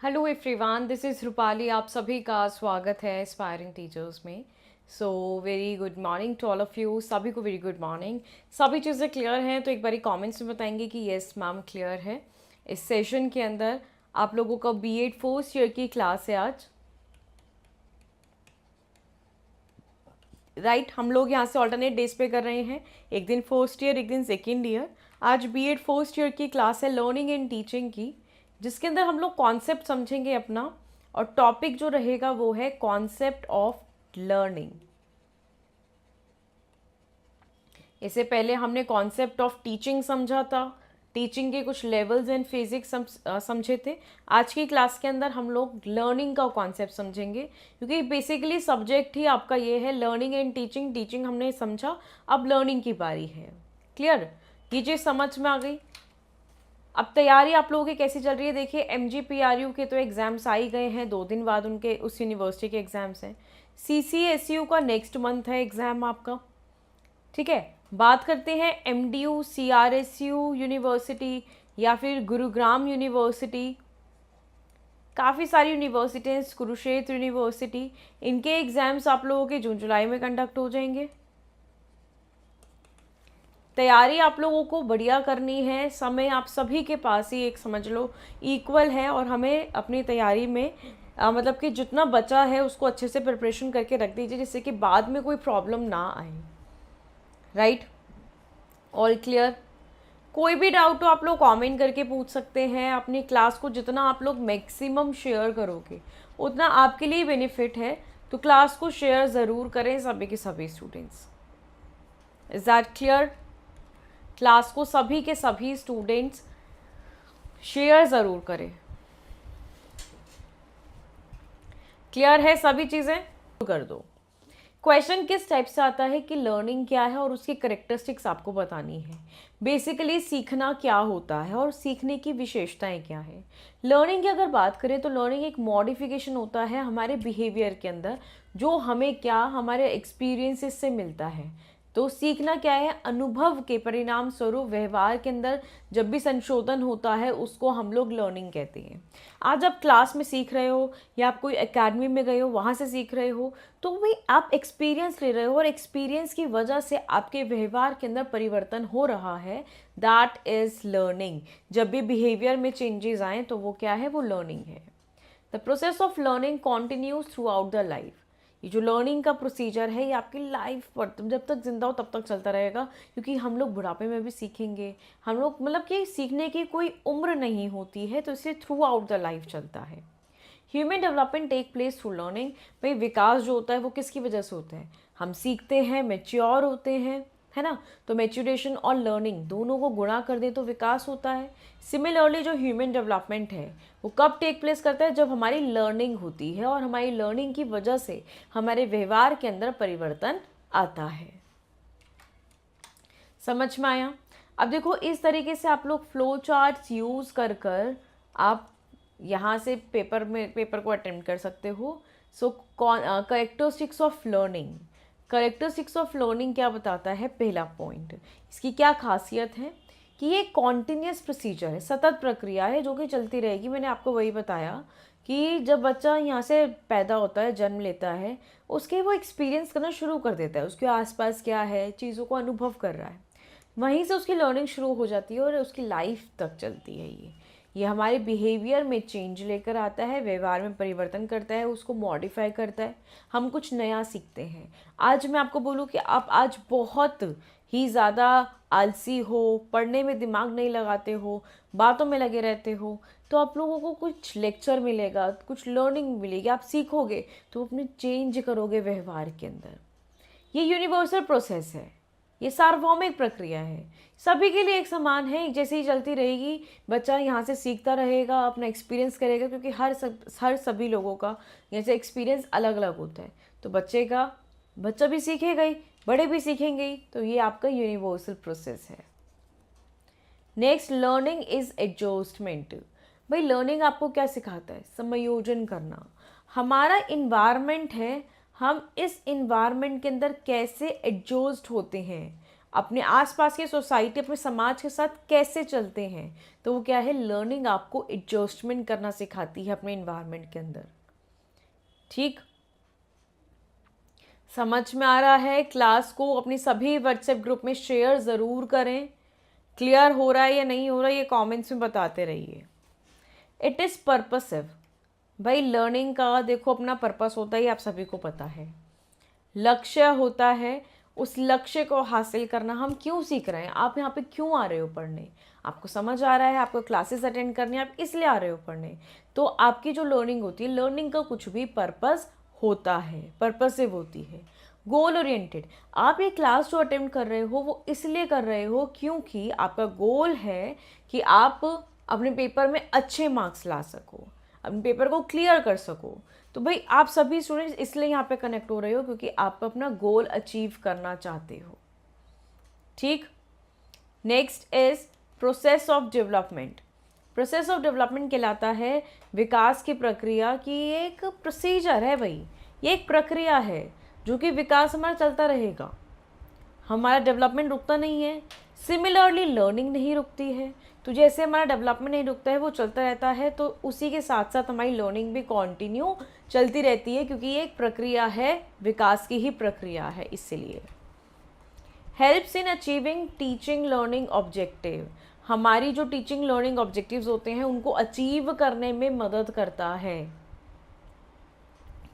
Hello everyone, this is Rupali. आप सभी का स्वागत है एस्पायरिंग टीचर्स में। So very good morning to all of you. सभी को वेरी गुड मॉर्निंग। सभी चीज़ें क्लियर हैं तो एक बारी कमेंट्स में बताएंगे कि येस मैम क्लियर है। इस सेशन के अंदर आप लोगों का B.Ed फर्स्ट ईयर की क्लास है आज। राइट, हम लोग यहाँ से ऑल्टरनेट डेज पे कर रहे हैं, एक दिन फर्स्ट ईयर एक दिन सेकेंड ईयर। आज बीएड फर्स्ट ईयर की क्लास है लर्निंग एंड टीचिंग की, जिसके अंदर हम लोग कॉन्सेप्ट समझेंगे अपना, और टॉपिक जो रहेगा वो है कॉन्सेप्ट ऑफ लर्निंग। इससे पहले हमने कॉन्सेप्ट ऑफ टीचिंग समझा था, टीचिंग के कुछ लेवल्स एंड फिजिक्स समझे थे। आज की क्लास के अंदर हम लोग लर्निंग का कॉन्सेप्ट समझेंगे, क्योंकि बेसिकली सब्जेक्ट ही आपका ये है लर्निंग एंड टीचिंग। टीचिंग हमने समझा, अब लर्निंग की बारी है। क्लियर, ये चीज़ समझ में आ गई। अब तैयारी आप लोगों की कैसी चल रही है? देखिए MGPRU के तो एग्ज़ाम्स आ ही गए हैं, 2 दिन बाद उनके उस यूनिवर्सिटी के एग्ज़ाम्स हैं। CCSU का नेक्स्ट मंथ है एग्ज़ाम आपका, ठीक है। बात करते हैं MDU, CRSU यूनिवर्सिटी या फिर गुरुग्राम यूनिवर्सिटी, काफ़ी सारी यूनिवर्सिटीज़, कुरुक्षेत्र यूनिवर्सिटी, इनके एग्ज़ाम्स आप लोगों के जून जुलाई में कंडक्ट हो जाएंगे। तैयारी आप लोगों को बढ़िया करनी है, समय आप सभी के पास ही एक समझ लो इक्वल है, और हमें अपनी तैयारी में मतलब कि जितना बचा है उसको अच्छे से प्रिपरेशन करके रख दीजिए, जिससे कि बाद में कोई प्रॉब्लम ना आए। Right, all clear. कोई भी डाउट हो आप लोग कमेंट करके पूछ सकते हैं। अपनी क्लास को जितना आप लोग मैक्सिमम शेयर करोगे उतना आपके लिए बेनिफिट है, तो क्लास को शेयर ज़रूर करें सभी के सभी students. Is that clear? Class को सभी के सभी स्टूडेंट्स शेयर ज़रूर करें। क्लियर है सभी चीज़ें? कर दो। क्वेश्चन किस टाइप से आता है कि लर्निंग क्या है और उसकी करेक्टरिस्टिक्स आपको बतानी है। बेसिकली सीखना क्या होता है और सीखने की विशेषताएं क्या है। लर्निंग की अगर बात करें तो लर्निंग एक मॉडिफिकेशन होता है हमारे बिहेवियर के अंदर, जो हमें क्या हमारे एक्सपीरियंसेस से मिलता है। तो सीखना क्या है? अनुभव के परिणाम स्वरूप व्यवहार के अंदर जब भी संशोधन होता है उसको हम लोग लर्निंग कहते हैं। आज आप क्लास में सीख रहे हो या आप कोई एकेडमी में गए हो वहाँ से सीख रहे हो, तो भाई आप एक्सपीरियंस ले रहे हो, और एक्सपीरियंस की वजह से आपके व्यवहार के अंदर परिवर्तन हो रहा है, दैट इज़ लर्निंग। जब भी बिहेवियर में चेंजेस आएँ तो वो क्या है? वो लर्निंग है। The process of learning continues through out the life. ये जो लर्निंग का प्रोसीजर है ये आपकी लाइफ पर जब तक जिंदा हो तब तक चलता रहेगा, क्योंकि हम लोग बुढ़ापे में भी सीखेंगे। हम लोग मतलब कि सीखने की कोई उम्र नहीं होती है, तो इससे थ्रू आउट द लाइफ चलता है। Human development take place through learning. भाई विकास जो होता है वो किसकी वजह से होता है? हम सीखते हैं, मेच्योर होते हैं, है ना। तो मेच्योरेशन और लर्निंग दोनों को गुणा कर दे तो विकास होता है। सिमिलरली जो ह्यूमन डेवलपमेंट है वो कब टेक प्लेस करता है? जब हमारी लर्निंग होती है, और हमारी लर्निंग की वजह से हमारे व्यवहार के अंदर परिवर्तन आता है। समझ में आया? अब देखो इस तरीके से आप लोग फ्लो चार्ट्स यूज़ कर कर आप यहाँ से पेपर को अटेम्प्ट कर सकते हो। So characteristics of learning. Characteristics of learning क्या बताता है? पहला पॉइंट, इसकी क्या खासियत है कि ये कॉन्टिन्यूस प्रोसीजर है, सतत प्रक्रिया है जो कि चलती रहेगी। मैंने आपको वही बताया कि जब बच्चा यहाँ से पैदा होता है, जन्म लेता है, उसके वो एक्सपीरियंस करना शुरू कर देता है, उसके आसपास क्या है, चीज़ों को अनुभव कर रहा है, वहीं से उसकी लर्निंग शुरू हो जाती है और उसकी लाइफ तक चलती है। ये हमारे बिहेवियर में चेंज लेकर आता है, व्यवहार में परिवर्तन करता है, उसको मॉडिफाई करता है, हम कुछ नया सीखते हैं। आज मैं आपको बोलूँ कि आप आज बहुत ही ज़्यादा आलसी हो, पढ़ने में दिमाग नहीं लगाते हो, बातों में लगे रहते हो, तो आप लोगों को कुछ लेक्चर मिलेगा, कुछ लर्निंग मिलेगी, आप सीखोगे तो अपने चेंज करोगे व्यवहार के अंदर। ये यूनिवर्सल प्रोसेस है, ये सार्वभौमिक प्रक्रिया है, सभी के लिए एक समान है, जैसे ही चलती रहेगी। बच्चा यहाँ से सीखता रहेगा, अपना एक्सपीरियंस करेगा, क्योंकि हर सभी लोगों का जैसे एक्सपीरियंस अलग अलग होता है। तो बच्चा भी सीखेगा ही, बड़े भी सीखेंगे ही, तो ये आपका यूनिवर्सल प्रोसेस है। Next, learning is adjustment. भाई लर्निंग आपको क्या सिखाता है? समायोजन करना। हमारा इन्वायरमेंट है, हम इस इन्वायरमेंट के अंदर कैसे एडजस्ट होते हैं, अपने आसपास की सोसाइटी, अपने समाज के साथ कैसे चलते हैं, तो वो क्या है? लर्निंग आपको एडजस्टमेंट करना सिखाती है अपने इन्वायरमेंट के अंदर। ठीक, समझ में आ रहा है? क्लास को अपनी सभी व्हाट्सएप ग्रुप में शेयर ज़रूर करें। क्लियर हो रहा है या नहीं हो रहा है ये कमेंट्स में बताते रहिए। It is purposive. भाई लर्निंग का देखो अपना पर्पस होता है, आप सभी को पता है। लक्ष्य होता है, उस लक्ष्य को हासिल करना। हम क्यों सीख रहे हैं, आप यहाँ पे क्यों आ रहे हो पढ़ने, आपको समझ आ रहा है, आपको क्लासेस अटेंड करनी है, आप इसलिए आ रहे हो पढ़ने। तो आपकी जो लर्निंग होती है, लर्निंग का कुछ भी पर्पस होता है, पर्पसिव होती है, गोल ओरिएंटेड। आप ये क्लास जो अटेंड कर रहे हो वो इसलिए कर रहे हो क्योंकि आपका गोल है कि आप अपने पेपर में अच्छे मार्क्स ला सको, अपने पेपर को क्लियर कर सको। तो भाई आप सभी स्टूडेंट्स इसलिए यहाँ पे कनेक्ट हो रहे हो क्योंकि आप अपना गोल अचीव करना चाहते हो। ठीक। Next is process of development. Process of development कहलाता है विकास की प्रक्रिया की एक प्रोसीजर है भाई, ये एक प्रक्रिया है जो कि विकास हमारा चलता रहेगा, हमारा डेवलपमेंट रुकता नहीं है। सिमिलरली लर्निंग नहीं रुकती है, तो जैसे हमारा डेवलपमेंट नहीं रुकता है, वो चलता रहता है, तो उसी के साथ साथ हमारी लर्निंग भी कंटिन्यू चलती रहती है क्योंकि ये एक प्रक्रिया है, विकास की ही प्रक्रिया है। इसलिए helps in achieving teaching learning objective, हमारी जो टीचिंग लर्निंग ऑब्जेक्टिव्स होते हैं उनको अचीव करने में मदद करता है।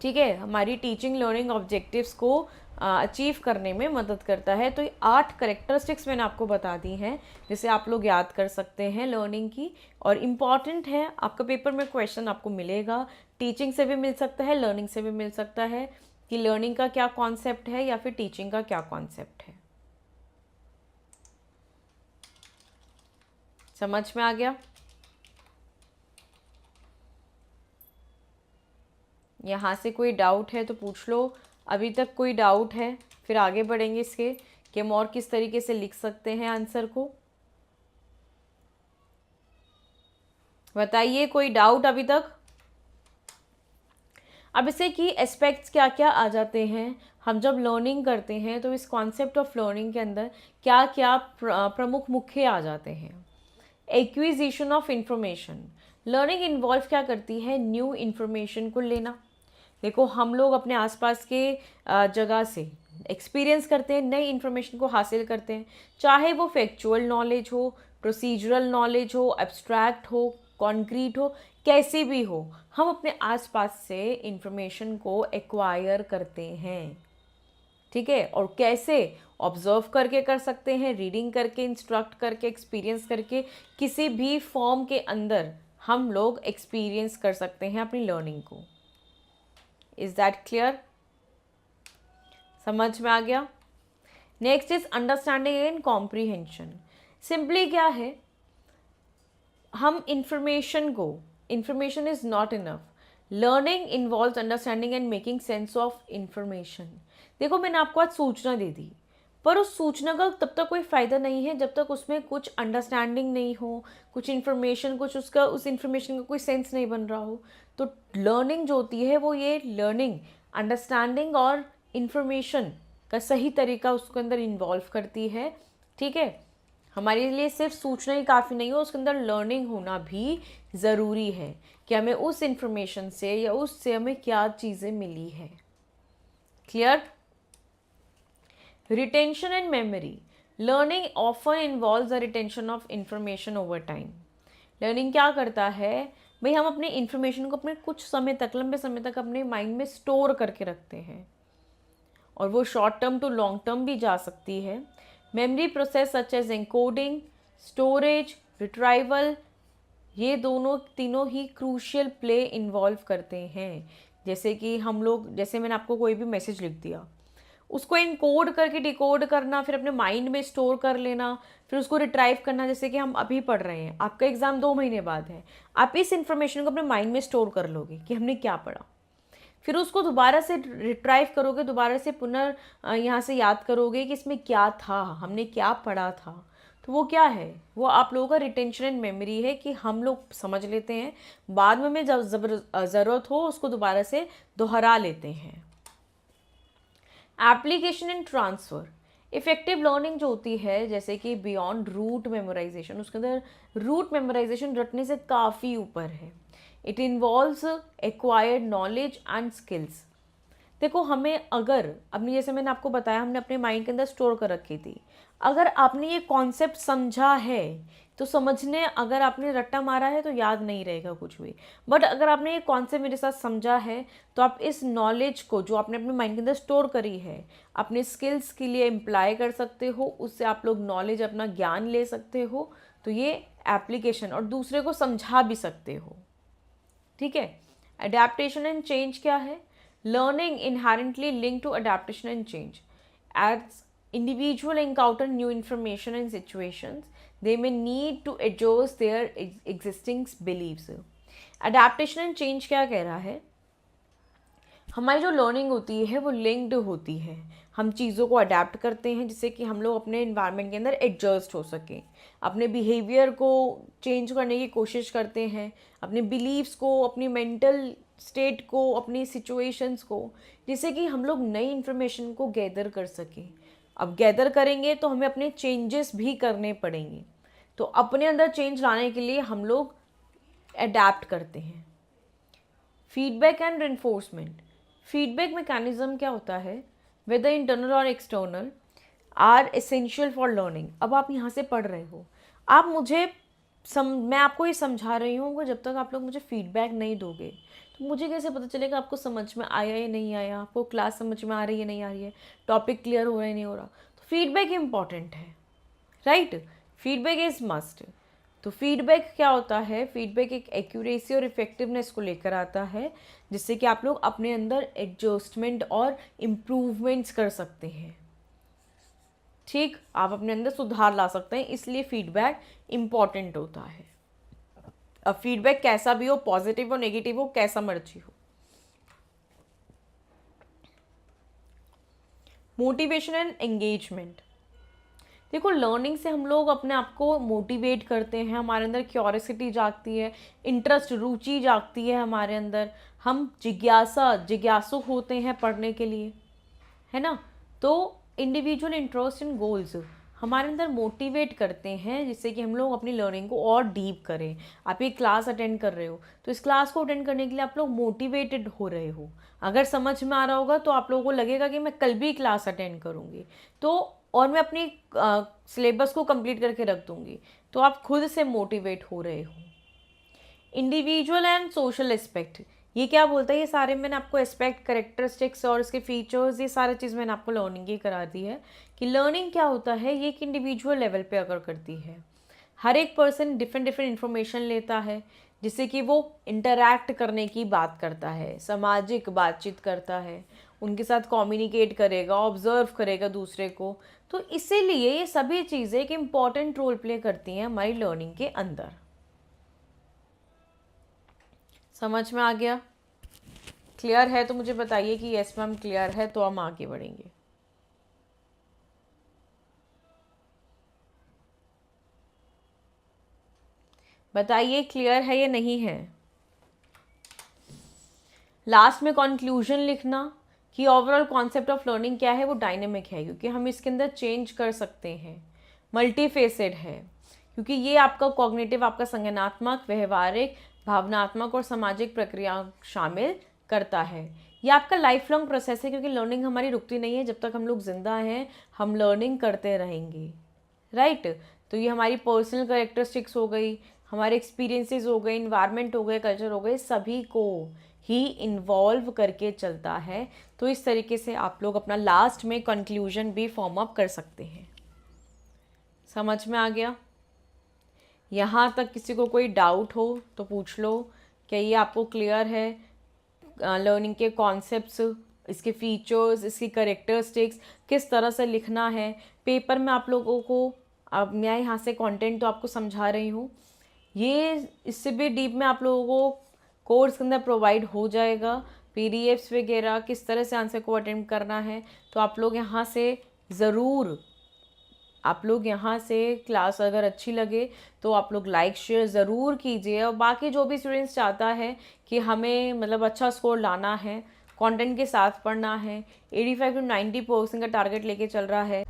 ठीक है, हमारी टीचिंग लर्निंग ऑब्जेक्टिव्स को अचीव करने में मदद करता है। तो ये 8 करेक्टरिस्टिक्स मैंने आपको बता दी हैं जिसे आप लोग याद कर सकते हैं लर्निंग की, और इम्पॉर्टेंट है। आपका पेपर में क्वेश्चन आपको मिलेगा, टीचिंग से भी मिल सकता है, लर्निंग से भी मिल सकता है, कि लर्निंग का क्या कॉन्सेप्ट है या फिर टीचिंग का क्या कॉन्सेप्ट है। समझ में आ गया? यहाँ से कोई डाउट है तो पूछ लो। अभी तक कोई डाउट है, फिर आगे बढ़ेंगे इसके कि हम और किस तरीके से लिख सकते हैं आंसर को। बताइए, कोई डाउट अभी तक? अब इसे की एस्पेक्ट्स क्या क्या आ जाते हैं, हम जब लर्निंग करते हैं तो इस कॉन्सेप्ट ऑफ लर्निंग के अंदर क्या क्या प्रमुख मुख्य आ जाते हैं। Acquisition of information, learning involve क्या करती है, न्यू इन्फॉर्मेशन को लेना। देखो हम लोग अपने आसपास के जगह से एक्सपीरियंस करते हैं, नई इन्फॉर्मेशन को हासिल करते हैं, चाहे वो फैक्चुअल नॉलेज हो, प्रोसीजरल नॉलेज हो, एब्स्ट्रैक्ट हो, कॉन्क्रीट हो, कैसी भी हो, हम अपने आसपास से इन्फॉर्मेशन को एक्वायर करते हैं। ठीक है, और कैसे? ऑब्जर्व करके कर सकते हैं, रीडिंग करके, इंस्ट्रक्ट करके, एक्सपीरियंस करके, किसी भी फॉर्म के अंदर हम लोग एक्सपीरियंस कर सकते हैं अपनी लर्निंग को। Is that clear? समझ में आ गया? Next is understanding and comprehension. Simply क्या है, हम information is not enough, learning involves understanding and making sense of information. देखो मैंने आपको आज सूचना दे दी, पर उस सूचना का तब तक कोई फ़ायदा नहीं है जब तक उसमें कुछ अंडरस्टैंडिंग नहीं हो, कुछ इन्फॉर्मेशन, कुछ उसका उस इन्फॉर्मेशन का कोई सेंस नहीं बन रहा हो। तो लर्निंग जो होती है वो ये लर्निंग, अंडरस्टैंडिंग और इन्फॉर्मेशन का सही तरीका उसके अंदर इन्वॉल्व करती है। ठीक है, हमारे लिए सिर्फ सूचना ही काफ़ी नहीं हो, उसके अंदर लर्निंग होना भी ज़रूरी है कि हमें उस इन्फॉर्मेशन से या उससे हमें क्या चीज़ें मिली है। Clear? Retention and memory, learning often involves the retention of information over time. Learning क्या करता है भाई, हम अपने इन्फॉर्मेशन को अपने कुछ समय तक, लंबे समय तक अपने माइंड में स्टोर करके रखते हैं, और वो short term to long term भी जा सकती है। Memory process such as encoding, storage, retrieval, ये तीनों ही क्रूशियल प्ले इन्वॉल्व करते हैं। जैसे कि हम लोग, जैसे मैंने आपको कोई भी मैसेज लिख दिया, उसको इनकोड करके डिकोड करना, फिर अपने माइंड में स्टोर कर लेना, फिर उसको रिट्राइव करना। जैसे कि हम अभी पढ़ रहे हैं, आपका एग्ज़ाम 2 महीने बाद है, आप इस इन्फॉर्मेशन को अपने माइंड में स्टोर कर लोगे कि हमने क्या पढ़ा, फिर उसको दोबारा से रिट्राइव करोगे, दोबारा से यहाँ से याद करोगे कि इसमें क्या था, हमने क्या पढ़ा था। तो वो क्या है, वो आप लोगों का रिटेंशन एंड मेमोरी है कि हम लोग समझ लेते हैं, बाद में जब ज़रूरत हो उसको दोबारा से दोहरा लेते हैं। Application and transfer, effective learning जो होती है, जैसे कि बियॉन्ड रूट मेमोराइजेशन, उसके अंदर रूट मेमोराइजेशन रटने से काफ़ी ऊपर है। It involves acquired knowledge and skills. देखो हमें अगर अपनी, जैसे मैंने आपको बताया, हमने अपने माइंड के अंदर स्टोर कर रखी थी, अगर आपने ये कॉन्सेप्ट समझा है तो समझने अगर आपने रट्टा मारा है तो याद नहीं रहेगा कुछ भी, बट अगर आपने ये कॉन्सेप्ट मेरे साथ समझा है तो आप इस नॉलेज को जो आपने अपने माइंड के अंदर स्टोर करी है अपने स्किल्स के लिए इम्प्लाई कर सकते हो, उससे आप लोग नॉलेज अपना ज्ञान ले सकते हो, तो ये एप्लीकेशन और दूसरे को समझा भी सकते हो। ठीक है। अडेप्टेशन एंड चेंज क्या है? Learning inherently link to adaptation and change. As individual encounter new information and situations, they may need to adjust their existing beliefs. Adaptation and change क्या कह रहा है? हमारी जो लर्निंग होती है वो लिंक्ड होती है, हम चीज़ों को अडेप्ट करते हैं जिससे कि हम लोग अपने इन्वायरमेंट के अंदर एडजस्ट हो सकें, अपने बिहेवियर को चेंज करने की कोशिश करते हैं, अपने बिलीव्स को, अपनी मेंटल स्टेट को, अपनी सिचुएशंस को, जिससे कि हम लोग नई इन्फॉर्मेशन को गैदर कर सकें। अब गैदर करेंगे तो हमें अपने चेंजेस भी करने पड़ेंगे, तो अपने अंदर चेंज लाने के लिए हम लोग अडेप्ट करते हैं। Feedback and reinforcement. Feedback mechanism क्या होता है? वेदर इंटरनल और external are essential for learning. अब आप यहाँ से पढ़ रहे हो, आप मुझे मैं आपको ये समझा रही हूँ, जब तक आप लोग मुझे फीडबैक नहीं दोगे तो मुझे कैसे पता चलेगा आपको समझ में आया या नहीं आया, आपको क्लास समझ में आ रही है नहीं आ रही है, टॉपिक क्लियर हो रहा है नहीं हो रहा। तो फीडबैक इम्पॉर्टेंट है, राइट? Feedback is must. तो फीडबैक क्या होता है? फीडबैक एक एक्यूरेसी और इफेक्टिवनेस को लेकर आता है, जिससे कि आप लोग अपने अंदर एडजस्टमेंट और इम्प्रूवमेंट्स कर सकते हैं। ठीक, आप अपने अंदर सुधार ला सकते हैं, इसलिए फीडबैक इम्पॉर्टेंट होता है। अब फीडबैक कैसा भी हो, पॉजिटिव हो नेगेटिव हो, कैसा मर्जी हो। Motivation and engagement. देखो, लर्निंग से हम लोग अपने आप को मोटिवेट करते हैं, हमारे अंदर क्यूरियोसिटी जागती है, इंटरेस्ट, रुचि जागती है हमारे अंदर, हम जिज्ञासु होते हैं पढ़ने के लिए, है ना। तो इंडिविजुअल इंटरेस्ट इन गोल्स हमारे अंदर मोटिवेट करते हैं, जिससे कि हम लोग अपनी लर्निंग को और डीप करें। आप ये क्लास अटेंड कर रहे हो तो इस क्लास को अटेंड करने के लिए आप लोग मोटिवेटेड हो रहे हो। अगर समझ में आ रहा होगा तो आप लोगों को लगेगा कि मैं कल भी क्लास अटेंड करूँगी, तो और मैं अपनी सिलेबस को कंप्लीट करके रख दूँगी, तो आप खुद से मोटिवेट हो रहे हो। इंडिविजुअल एंड सोशल एस्पेक्ट, ये क्या बोलता है? ये सारे मैंने आपको एस्पेक्ट, करेक्टरिस्टिक्स और इसके फीचर्स, ये सारी चीज़ मैंने आपको लर्निंग की करा दी है कि लर्निंग क्या होता है। ये एक इंडिविजुअल लेवल पे अगर करती है, हर एक पर्सन डिफरेंट डिफरेंट इन्फॉर्मेशन लेता है, जिससे कि वो इंटरैक्ट करने की बात करता है, सामाजिक बातचीत करता है, उनके साथ कम्युनिकेट करेगा, ऑब्जर्व करेगा दूसरे को। तो इसीलिए ये सभी चीज़ें एक इम्पॉर्टेंट रोल प्ले करती हैं हमारी लर्निंग के अंदर। समझ में आ गया? क्लियर है तो मुझे बताइए कि यस मैम क्लियर है, तो हम आगे बढ़ेंगे। बताइए क्लियर है या नहीं है। लास्ट में कंक्लूजन लिखना कि ओवरऑल कॉन्सेप्ट ऑफ लर्निंग क्या है, वो डायनेमिक है, क्योंकि हम इसके अंदर चेंज कर सकते हैं, मल्टीफेसेड है, क्योंकि ये आपका कॉग्निटिव, आपका संज्ञानात्मक, व्यवहारिक, भावनात्मक और सामाजिक प्रक्रिया शामिल करता है। ये आपका लाइफ लॉन्ग प्रोसेस है, क्योंकि लर्निंग हमारी रुकती नहीं है, जब तक हम लोग जिंदा हैं हम लर्निंग करते रहेंगे, राइट। तो ये हमारी पर्सनल कैरेक्टरिस्टिक्स हो गई, हमारे एक्सपीरियंसेस हो गए, इन्वायरमेंट हो गए, कल्चर हो गए, सभी को ही इन्वॉल्व करके चलता है। तो इस तरीके से आप लोग अपना लास्ट में कंक्लूजन भी फॉर्म अप कर सकते हैं। समझ में आ गया? यहाँ तक किसी को कोई डाउट हो तो पूछ लो। क्या ये आपको क्लियर है? लर्निंग के कॉन्सेप्ट्स, इसके फीचर्स, इसकी करेक्टरिस्टिक्स, किस तरह से लिखना है पेपर में आप लोगों को। अब मैं यहाँ से कंटेंट तो आपको समझा रही हूँ, ये इससे भी डीप में आप लोगों को कोर्स के अंदर प्रोवाइड हो जाएगा, पीडीएफ्स वगैरह, किस तरह से आंसर को अटेम्प्ट करना है। तो आप लोग यहाँ से ज़रूर, आप लोग यहाँ से क्लास अगर अच्छी लगे तो आप लोग लाइक शेयर ज़रूर कीजिए। और बाकी जो भी स्टूडेंट्स चाहता है कि हमें मतलब अच्छा स्कोर लाना है, कंटेंट के साथ पढ़ना है, 85 to 90% का टारगेट लेके चल रहा है।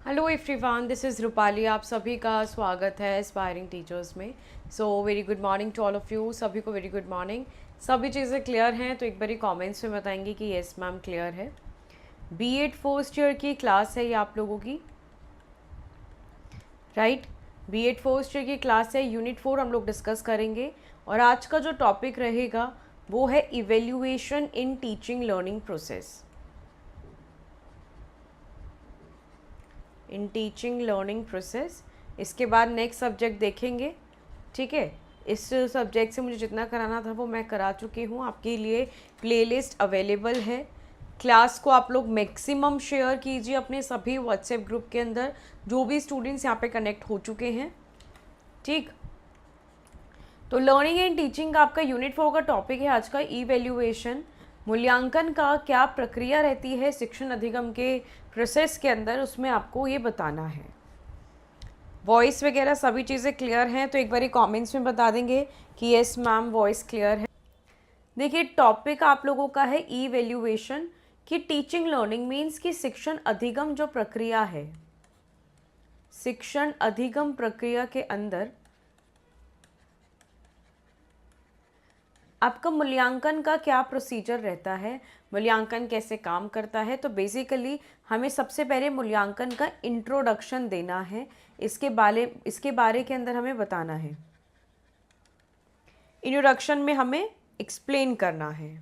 Hello everyone, this is Rupali, आप सभी का स्वागत है एस्पायरिंग टीचर्स में। So very good morning to all of you, सभी को वेरी गुड मॉर्निंग। सभी चीज़ें क्लियर हैं तो एक बारी कमेंट्स में बताएंगे कि येस मैम क्लियर है। B.Ed फर्स्ट ईयर की क्लास है ये आप लोगों की, राइट। B.Ed फर्स्ट ईयर की क्लास है, यूनिट 4 हम लोग डिस्कस करेंगे। और आज का जो टॉपिक रहेगा वो है evaluation in teaching learning process, in teaching learning process. इसके बाद नेक्स्ट सब्जेक्ट देखेंगे, ठीक है। इस सब्जेक्ट से मुझे जितना कराना था वो मैं करा चुकी हूँ। आपके लिए प्लेलिस्ट अवेलेबल है। क्लास को आप लोग मैक्सिमम शेयर कीजिए अपने सभी व्हाट्सएप ग्रुप के अंदर, जो भी स्टूडेंट्स यहाँ पे कनेक्ट हो चुके हैं, ठीक। तो लर्निंग एंड टीचिंग का आपका यूनिट 4 का टॉपिक है आज का इवैल्यूएशन। मूल्यांकन का क्या प्रक्रिया रहती है शिक्षण अधिगम के प्रोसेस के अंदर, उसमें आपको ये बताना है। वॉइस वगैरह सभी चीज़ें क्लियर हैं तो एक बारी कमेंट्स में बता देंगे कि यस मैम वॉइस क्लियर है। देखिए टॉपिक आप लोगों का है इवैल्यूएशन कि टीचिंग लर्निंग मीन्स कि शिक्षण अधिगम जो प्रक्रिया है, शिक्षण अधिगम प्रक्रिया के अंदर आपका मूल्यांकन का क्या प्रोसीजर रहता है, मूल्यांकन कैसे काम करता है। तो बेसिकली हमें सबसे पहले मूल्यांकन का इंट्रोडक्शन देना है, इसके बारे के अंदर हमें बताना है। इंट्रोडक्शन में हमें एक्सप्लेन करना है,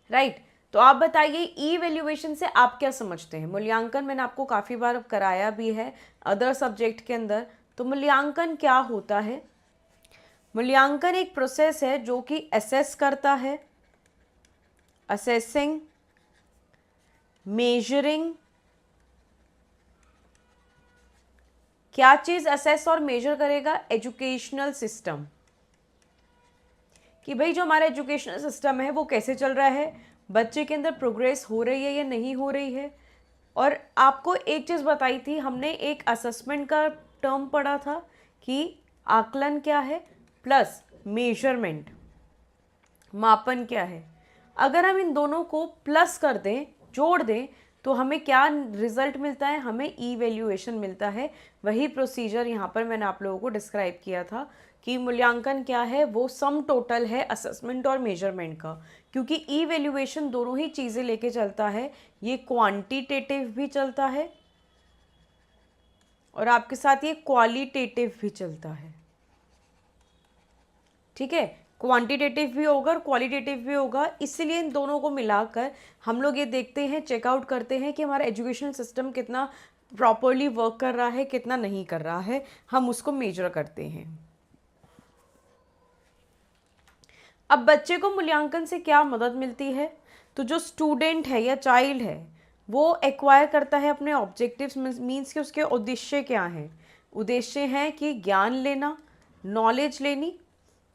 राइट। तो आप बताइए इवैल्यूएशन से आप क्या समझते हैं। मूल्यांकन मैंने आपको काफ़ी बार कराया भी है अदर सब्जेक्ट के अंदर। तो मूल्यांकन क्या होता है? मूल्यांकन एक प्रोसेस है जो कि असेस करता है, असेसिंग, मेजरिंग। क्या चीज़ असेस और मेजर करेगा? एजुकेशनल सिस्टम, कि भाई जो हमारा एजुकेशनल सिस्टम है वो कैसे चल रहा है, बच्चे के अंदर प्रोग्रेस हो रही है या नहीं हो रही है। और आपको एक चीज़ बताई थी हमने, एक असेसमेंट का टर्म पढ़ा था कि आकलन क्या है प्लस मेजरमेंट, मापन क्या है। अगर हम इन दोनों को प्लस कर दें, जोड़ दें, तो हमें क्या रिजल्ट मिलता है? हमें इवैल्यूएशन मिलता है। वही प्रोसीजर यहाँ पर मैंने आप लोगों को डिस्क्राइब किया था कि मूल्यांकन क्या है, वो सम टोटल है असेसमेंट और मेजरमेंट का। क्योंकि इवैल्यूएशन दोनों ही चीज़ें लेके चलता है, ये क्वांटिटेटिव भी चलता है और आपके साथ ये क्वालिटेटिव भी चलता है, ठीक है। क्वांटिटेटिव भी होगा और क्वालिटेटिव भी होगा। इसलिए इन दोनों को मिलाकर हम लोग ये देखते हैं, चेकआउट करते हैं कि हमारा एजुकेशनल सिस्टम कितना प्रॉपरली वर्क कर रहा है, कितना नहीं कर रहा है, हम उसको मेजर करते हैं। अब बच्चे को मूल्यांकन से क्या मदद मिलती है? तो जो स्टूडेंट है या चाइल्ड है वो एक्वायर करता है अपने ऑब्जेक्टिव्स, मीन्स कि उसके उद्देश्य क्या हैं। उद्देश्य हैं कि ज्ञान लेना, नॉलेज लेनी,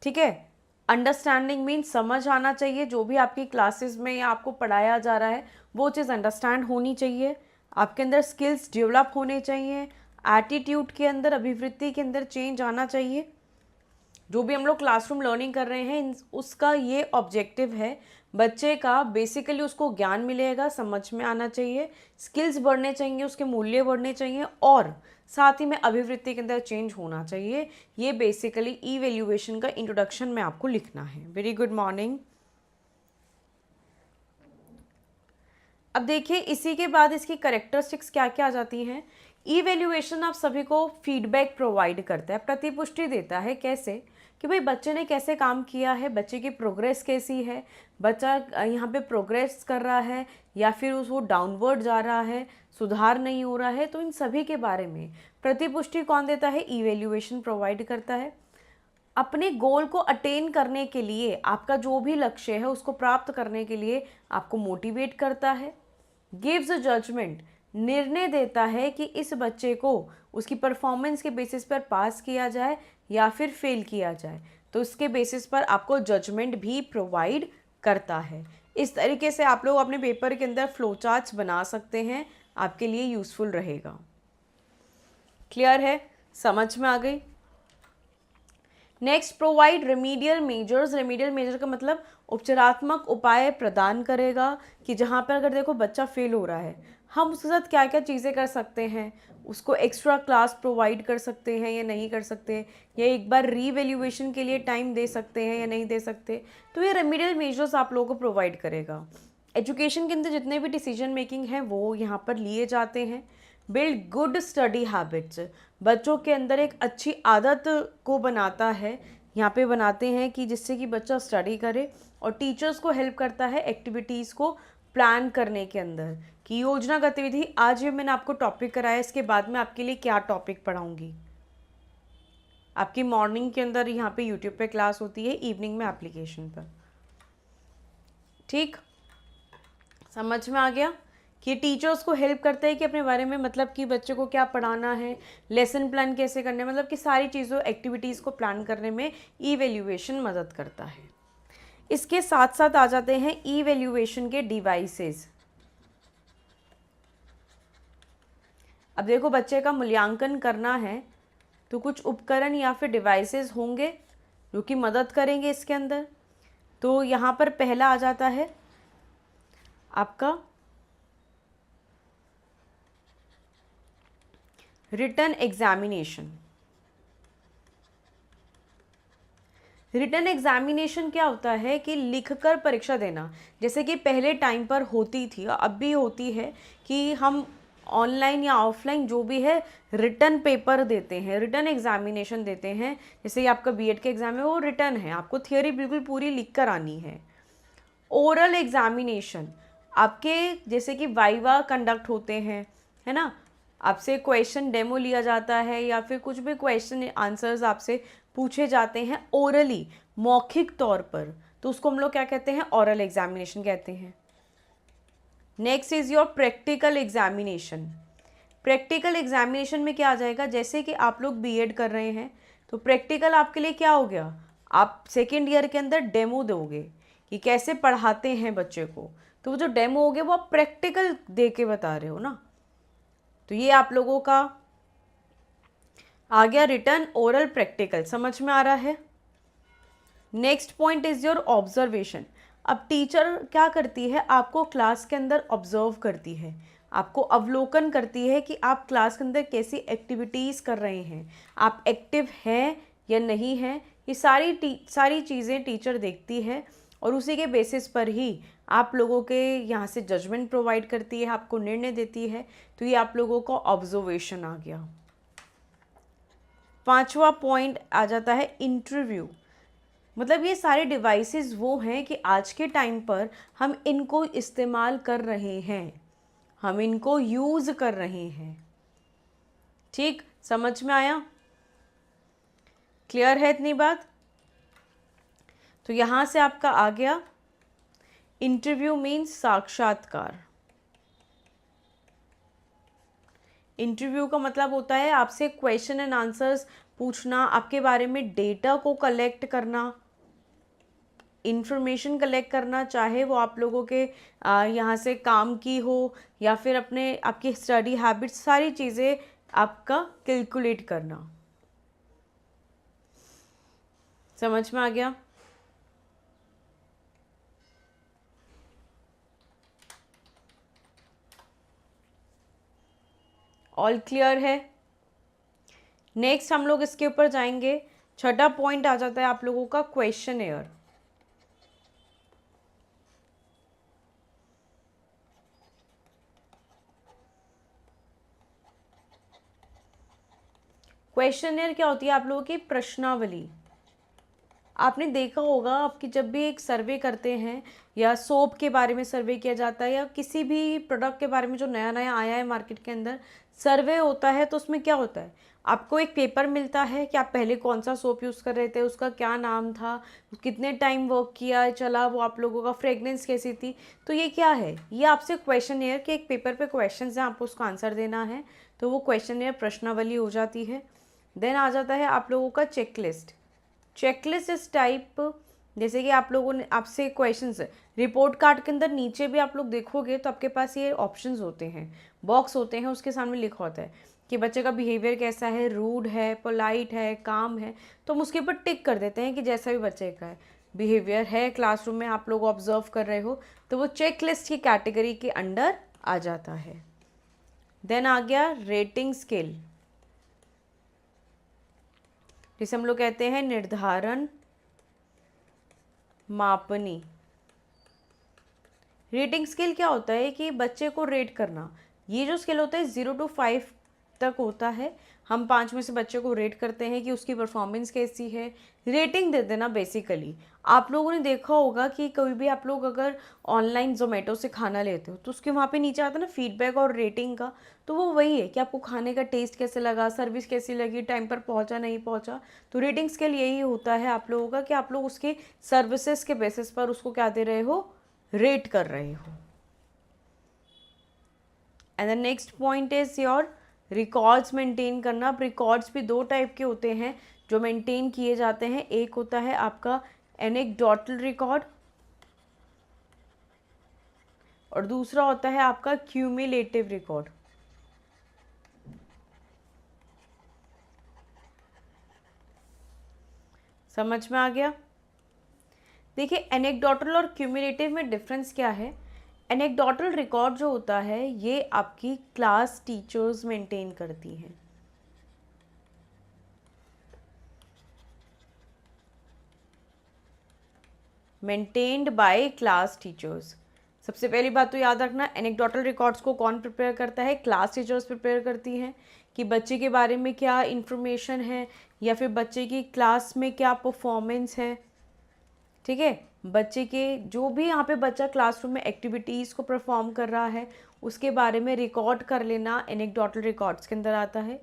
ठीक है। अंडरस्टैंडिंग मीन्स समझ आना चाहिए, जो भी आपकी क्लासेस में या आपको पढ़ाया जा रहा है वो चीज़ अंडरस्टैंड होनी चाहिए। आपके अंदर स्किल्स डेवलप होने चाहिए, एटीट्यूड के अंदर, अभिवृत्ति के अंदर चेंज आना चाहिए। जो भी हम लोग क्लासरूम लर्निंग कर रहे हैं उसका ये ऑब्जेक्टिव है। बच्चे का बेसिकली उसको ज्ञान मिलेगा, समझ में आना चाहिए, स्किल्स बढ़ने चाहिए, उसके मूल्य बढ़ने चाहिए और साथ ही में अभिवृत्ति के अंदर चेंज होना चाहिए। ये बेसिकली इवैल्यूएशन का इंट्रोडक्शन में आपको लिखना है। Very good morning. अब देखिए इसी के बाद इसकी कैरेक्टरिस्टिक्स क्या क्या आ जाती हैं। इवैल्यूएशन आप सभी को फीडबैक प्रोवाइड करता है, प्रतिपुष्टि देता है। कैसे? कि भाई बच्चे ने कैसे काम किया है, बच्चे की प्रोग्रेस कैसी है, बच्चा यहाँ पे प्रोग्रेस कर रहा है या फिर वो डाउनवर्ड जा रहा है, सुधार नहीं हो रहा है। तो इन सभी के बारे में प्रतिपुष्टि कौन देता है? इवैल्यूएशन प्रोवाइड करता है। अपने गोल को अटेन करने के लिए, आपका जो भी लक्ष्य है उसको प्राप्त करने के लिए आपको मोटिवेट करता है। गिव्स अ जजमेंट, निर्णय देता है कि इस बच्चे को उसकी परफॉर्मेंस के बेसिस पर पास किया जाए या फिर फेल किया जाए। तो उसके बेसिस पर आपको जजमेंट भी प्रोवाइड करता है। इस तरीके से आप लोग अपने पेपर के अंदर फ्लो चार्ट्स बना सकते हैं, आपके लिए यूज़फुल रहेगा। क्लियर है? समझ में आ गई? Next, provide remedial measures. Remedial measure का मतलब उपचारात्मक उपाय प्रदान करेगा कि जहाँ पर अगर देखो बच्चा फेल हो रहा है, हम उसके साथ क्या क्या चीज़ें कर सकते हैं, उसको एक्स्ट्रा क्लास प्रोवाइड कर सकते हैं या नहीं कर सकते, या एक बार रीवैल्यूएशन के लिए टाइम दे सकते हैं या नहीं दे सकते। तो ये रेमिडियल मेजर्स आप लोगों को प्रोवाइड करेगा। एजुकेशन के अंदर जितने भी डिसीजन मेकिंग हैं वो यहाँ पर लिए जाते हैं। बिल्ड गुड स्टडी हैबिट्स, बच्चों के अंदर एक अच्छी आदत को बनाता है, यहाँ पे बनाते हैं कि जिससे कि बच्चा स्टडी करे, और टीचर्स को हेल्प करता है एक्टिविटीज़ को प्लान करने के अंदर कि योजना गतिविधि। आज ये मैंने आपको टॉपिक कराया, इसके बाद में आपके लिए क्या टॉपिक पढ़ाऊँगी। आपकी मॉर्निंग के अंदर यहाँ पे यूट्यूब पे क्लास होती है, इवनिंग में एप्लीकेशन पर। ठीक, समझ में आ गया कि टीचर्स को हेल्प करता है कि अपने बारे में, मतलब कि बच्चे को क्या पढ़ाना है, लेसन प्लान कैसे करने, मतलब कि सारी चीज़ों एक्टिविटीज़ को प्लान करने में ईवैल्यूएशन मदद करता है। इसके साथ साथ आ जाते हैं ईवैल्यूएशन के डिवाइसेस। अब देखो, बच्चे का मूल्यांकन करना है तो कुछ उपकरण या फिर डिवाइसेस होंगे जो कि मदद करेंगे इसके अंदर। तो यहाँ पर पहला आ जाता है आपका रिटन एग्जामिनेशन। रिटन एग्जामिनेशन क्या होता है कि लिखकर परीक्षा देना, जैसे कि पहले टाइम पर होती थी, अब भी होती है कि हम ऑनलाइन या ऑफलाइन जो भी है रिटन पेपर देते हैं, रिटन एग्जामिनेशन देते हैं। जैसे कि आपका बीएड का एग्जाम है वो रिटन है, आपको थियोरी बिल्कुल पूरी लिख कर आनी है। ओरल एग्जामिनेशन, आपके जैसे कि वाइवा कंडक्ट होते हैं, है ना, आपसे क्वेश्चन डेमो लिया जाता है या फिर कुछ भी क्वेश्चन आंसर्स आपसे पूछे जाते हैं ओरली, मौखिक तौर पर, तो उसको हम लोग क्या कहते हैं, ओरल एग्जामिनेशन कहते हैं। Next is your practical examination. Practical examination में क्या आ जाएगा, जैसे कि आप लोग बीएड कर रहे हैं तो प्रैक्टिकल आपके लिए क्या हो गया, आप सेकेंड ईयर के अंदर डेमो दोगे कि कैसे पढ़ाते हैं बच्चे को, तो वो जो डेमो हो गया वो आप प्रैक्टिकल दे के बता रहे हो ना। तो ये आप लोगों का आ गया रिटन, ओरल, प्रैक्टिकल। समझ में आ रहा है। Next point is your observation. अब टीचर क्या करती है, आपको क्लास के अंदर ऑब्जर्व करती है, आपको अवलोकन करती है कि आप क्लास के अंदर कैसी एक्टिविटीज़ कर रहे हैं, आप एक्टिव हैं या नहीं हैं। ये सारी चीज़ें टीचर देखती है और उसी के बेसिस पर ही आप लोगों के यहाँ से जजमेंट प्रोवाइड करती है, आपको निर्णय देती है। तो ये आप लोगों का ऑब्जर्वेशन आ गया। पांचवा पॉइंट आ जाता है इंटरव्यू। मतलब ये सारे डिवाइसेस वो हैं कि आज के टाइम पर हम इनको इस्तेमाल कर रहे हैं, हम इनको यूज़ कर रहे हैं। ठीक, समझ में आया, क्लियर है इतनी बात। तो यहाँ से आपका आ गया इंटरव्यू मीन्स साक्षात्कार। इंटरव्यू का मतलब होता है आपसे क्वेश्चन एंड आंसर्स पूछना, आपके बारे में डेटा को कलेक्ट करना, इंफॉर्मेशन कलेक्ट करना, चाहे वो आप लोगों के यहाँ से काम की हो या फिर आपकी स्टडी हैबिट्स, सारी चीज़ें आपका कैलकुलेट करना। समझ में आ गया। ऑल क्लियर है। नेक्स्ट हम लोग इसके ऊपर जाएंगे। छठा पॉइंट आ जाता है आप लोगों का क्वेश्चनेयर। क्वेश्चनेयर क्या होती है, आप लोगों की प्रश्नावली। आपने देखा होगा आपकी जब भी एक सर्वे करते हैं या सोप के बारे में सर्वे किया जाता है या किसी भी प्रोडक्ट के बारे में जो नया नया आया है मार्केट के अंदर, सर्वे होता है, तो उसमें क्या होता है, आपको एक पेपर मिलता है कि आप पहले कौन सा सोप यूज़ कर रहे थे, उसका क्या नाम था, कितने टाइम वर्क किया चला वो, आप लोगों का फ्रेगनेंस कैसी थी। तो ये क्या है, ये आपसे क्वेश्चनेयर के एक पेपर पे क्वेश्चंस हैं, आपको उसका आंसर देना है, तो वो क्वेश्चनेयर प्रश्नावली हो जाती है। देन आ जाता है आप लोगों का चेकलिस्ट। चेकलिस्ट इस टाइप, जैसे कि आप लोगों ने आपसे क्वेश्चंस, रिपोर्ट कार्ड के अंदर नीचे भी आप लोग देखोगे तो आपके पास ये ऑप्शंस होते हैं, बॉक्स होते हैं, उसके सामने लिखा होता है कि बच्चे का बिहेवियर कैसा है, रूड है, पोलाइट है, काम है, तो हम उसके ऊपर टिक कर देते हैं कि जैसा भी बच्चे का है बिहेवियर है, क्लासरूम में आप लोग ऑब्जर्व कर रहे हो, तो वो चेक लिस्ट की कैटेगरी के अंडर आ जाता है। देन आ गया रेटिंग स्केल, जिसे हम लोग कहते हैं निर्धारण मापनी। रेटिंग स्केल क्या होता है कि बच्चे को रेट करना। ये जो स्केल होता है 0 to 5 तक होता है। हम 5 में से बच्चे को रेट करते हैं कि उसकी परफॉर्मेंस कैसी है, रेटिंग दे देना बेसिकली। आप लोगों ने देखा होगा कि कभी भी आप लोग अगर ऑनलाइन जोमेटो से खाना लेते हो तो उसके वहाँ पे नीचे आता है ना फीडबैक और रेटिंग का, तो वो वही है कि आपको खाने का टेस्ट कैसे लगा, सर्विस कैसी लगी, टाइम पर पहुँचा नहीं पहुँचा। तो रेटिंग स्केल यही होता है आप लोगों का कि आप लोग उसके सर्विसेज के बेसिस पर उसको क्या दे रहे हो, रेट कर रहे हो। And the next point is your records maintain करना। अब रिकॉर्ड्स भी दो टाइप के होते हैं जो मेंटेन किए जाते हैं। एक होता है आपका एनेक्डोटल रिकॉर्ड और दूसरा होता है आपका क्यूमुलेटिव रिकॉर्ड। समझ में आ गया? देखिए एनेक्डोटल और क्यूमुलेटिव में डिफरेंस क्या है। एनेक्डोटल रिकॉर्ड जो होता है ये आपकी क्लास टीचर्स मेंटेन करती हैं। Maintained by class teachers. सबसे पहली बात तो याद रखना, एनेक्डोटल रिकॉर्ड्स को कौन प्रिपेयर करता है, क्लास टीचर्स प्रिपेयर करती हैं कि बच्चे के बारे में क्या इन्फॉर्मेशन है या फिर बच्चे की क्लास में क्या परफॉर्मेंस है। ठीक है, बच्चे के जो भी यहाँ पे बच्चा क्लासरूम में एक्टिविटीज़ को परफॉर्म कर रहा है उसके बारे में रिकॉर्ड कर लेना एनेक्डोटल रिकॉर्ड्स के अंदर आता है।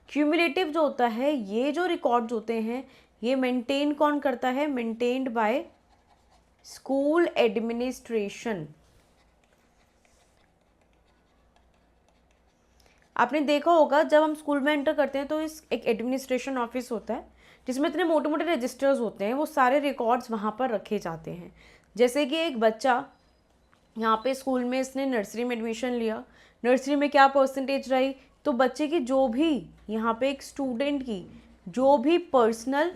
क्यूमुलेटिव जो होता है, ये जो रिकॉर्ड्स होते हैं ये मेंटेन कौन करता है, मेंटेन्ड बाय स्कूल एडमिनिस्ट्रेशन। आपने देखा होगा जब हम स्कूल में एंटर करते हैं तो इस एक एडमिनिस्ट्रेशन ऑफिस होता है जिसमें इतने मोटे मोटे रजिस्टर्स होते हैं, वो सारे रिकॉर्ड्स वहाँ पर रखे जाते हैं। जैसे कि एक बच्चा यहाँ पे स्कूल में इसने नर्सरी में एडमिशन लिया, नर्सरी में क्या परसेंटेज रही, तो बच्चे की जो भी यहाँ पे एक स्टूडेंट की जो भी पर्सनल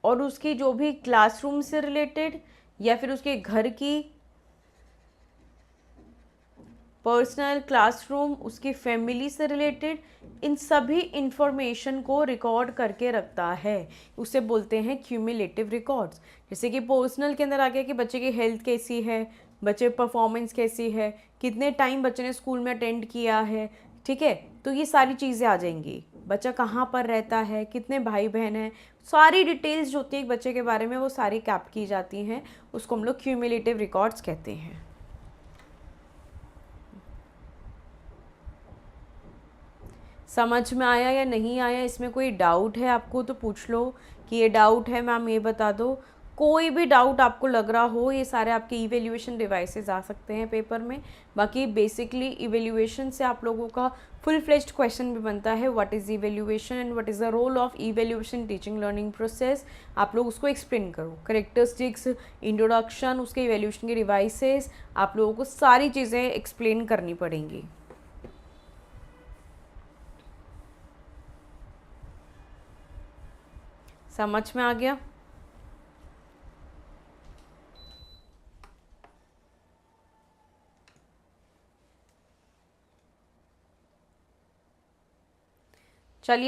और उसकी जो भी क्लासरूम से रिलेटेड या फिर उसके घर की पर्सनल, क्लासरूम, उसकी फैमिली से रिलेटेड, इन सभी इंफॉर्मेशन को रिकॉर्ड करके रखता है, उसे बोलते हैं क्यूमुलेटिव रिकॉर्ड्स। जैसे कि पर्सनल के अंदर आ गया कि बच्चे की हेल्थ कैसी है, बच्चे परफॉर्मेंस कैसी है, कितने टाइम बच्चे ने स्कूल में अटेंड किया है। ठीक है, तो ये सारी चीज़ें आ जाएंगी। बच्चा कहाँ पर रहता है, कितने भाई बहन हैं, सारी डिटेल्स जो होती है एक बच्चे के बारे में वो सारी कैप्ट की जाती हैं, उसको हम लोग क्यूमुलेटिव रिकॉर्ड्स कहते हैं। समझ में आया या नहीं आया, इसमें कोई डाउट है आपको तो पूछ लो कि ये डाउट है मैम ये बता दो। कोई भी डाउट आपको लग रहा हो, ये सारे आपके इवेल्यूएशन डिवाइसेस आ सकते हैं पेपर में। बाकी बेसिकली इवेल्यूएशन से आप लोगों का फुल फ्लेज्ड क्वेश्चन भी बनता है, what is evaluation and what is the role of evaluation teaching learning process. आप लोग उसको एक्सप्लेन करो, करेक्टरिस्टिक्स, इंट्रोडक्शन, उसके इवेल्यूएशन के डिवाइसेस, आप लोगों को सारी चीज़ें एक्सप्लेन करनी पड़ेंगी। समझ में आ गया?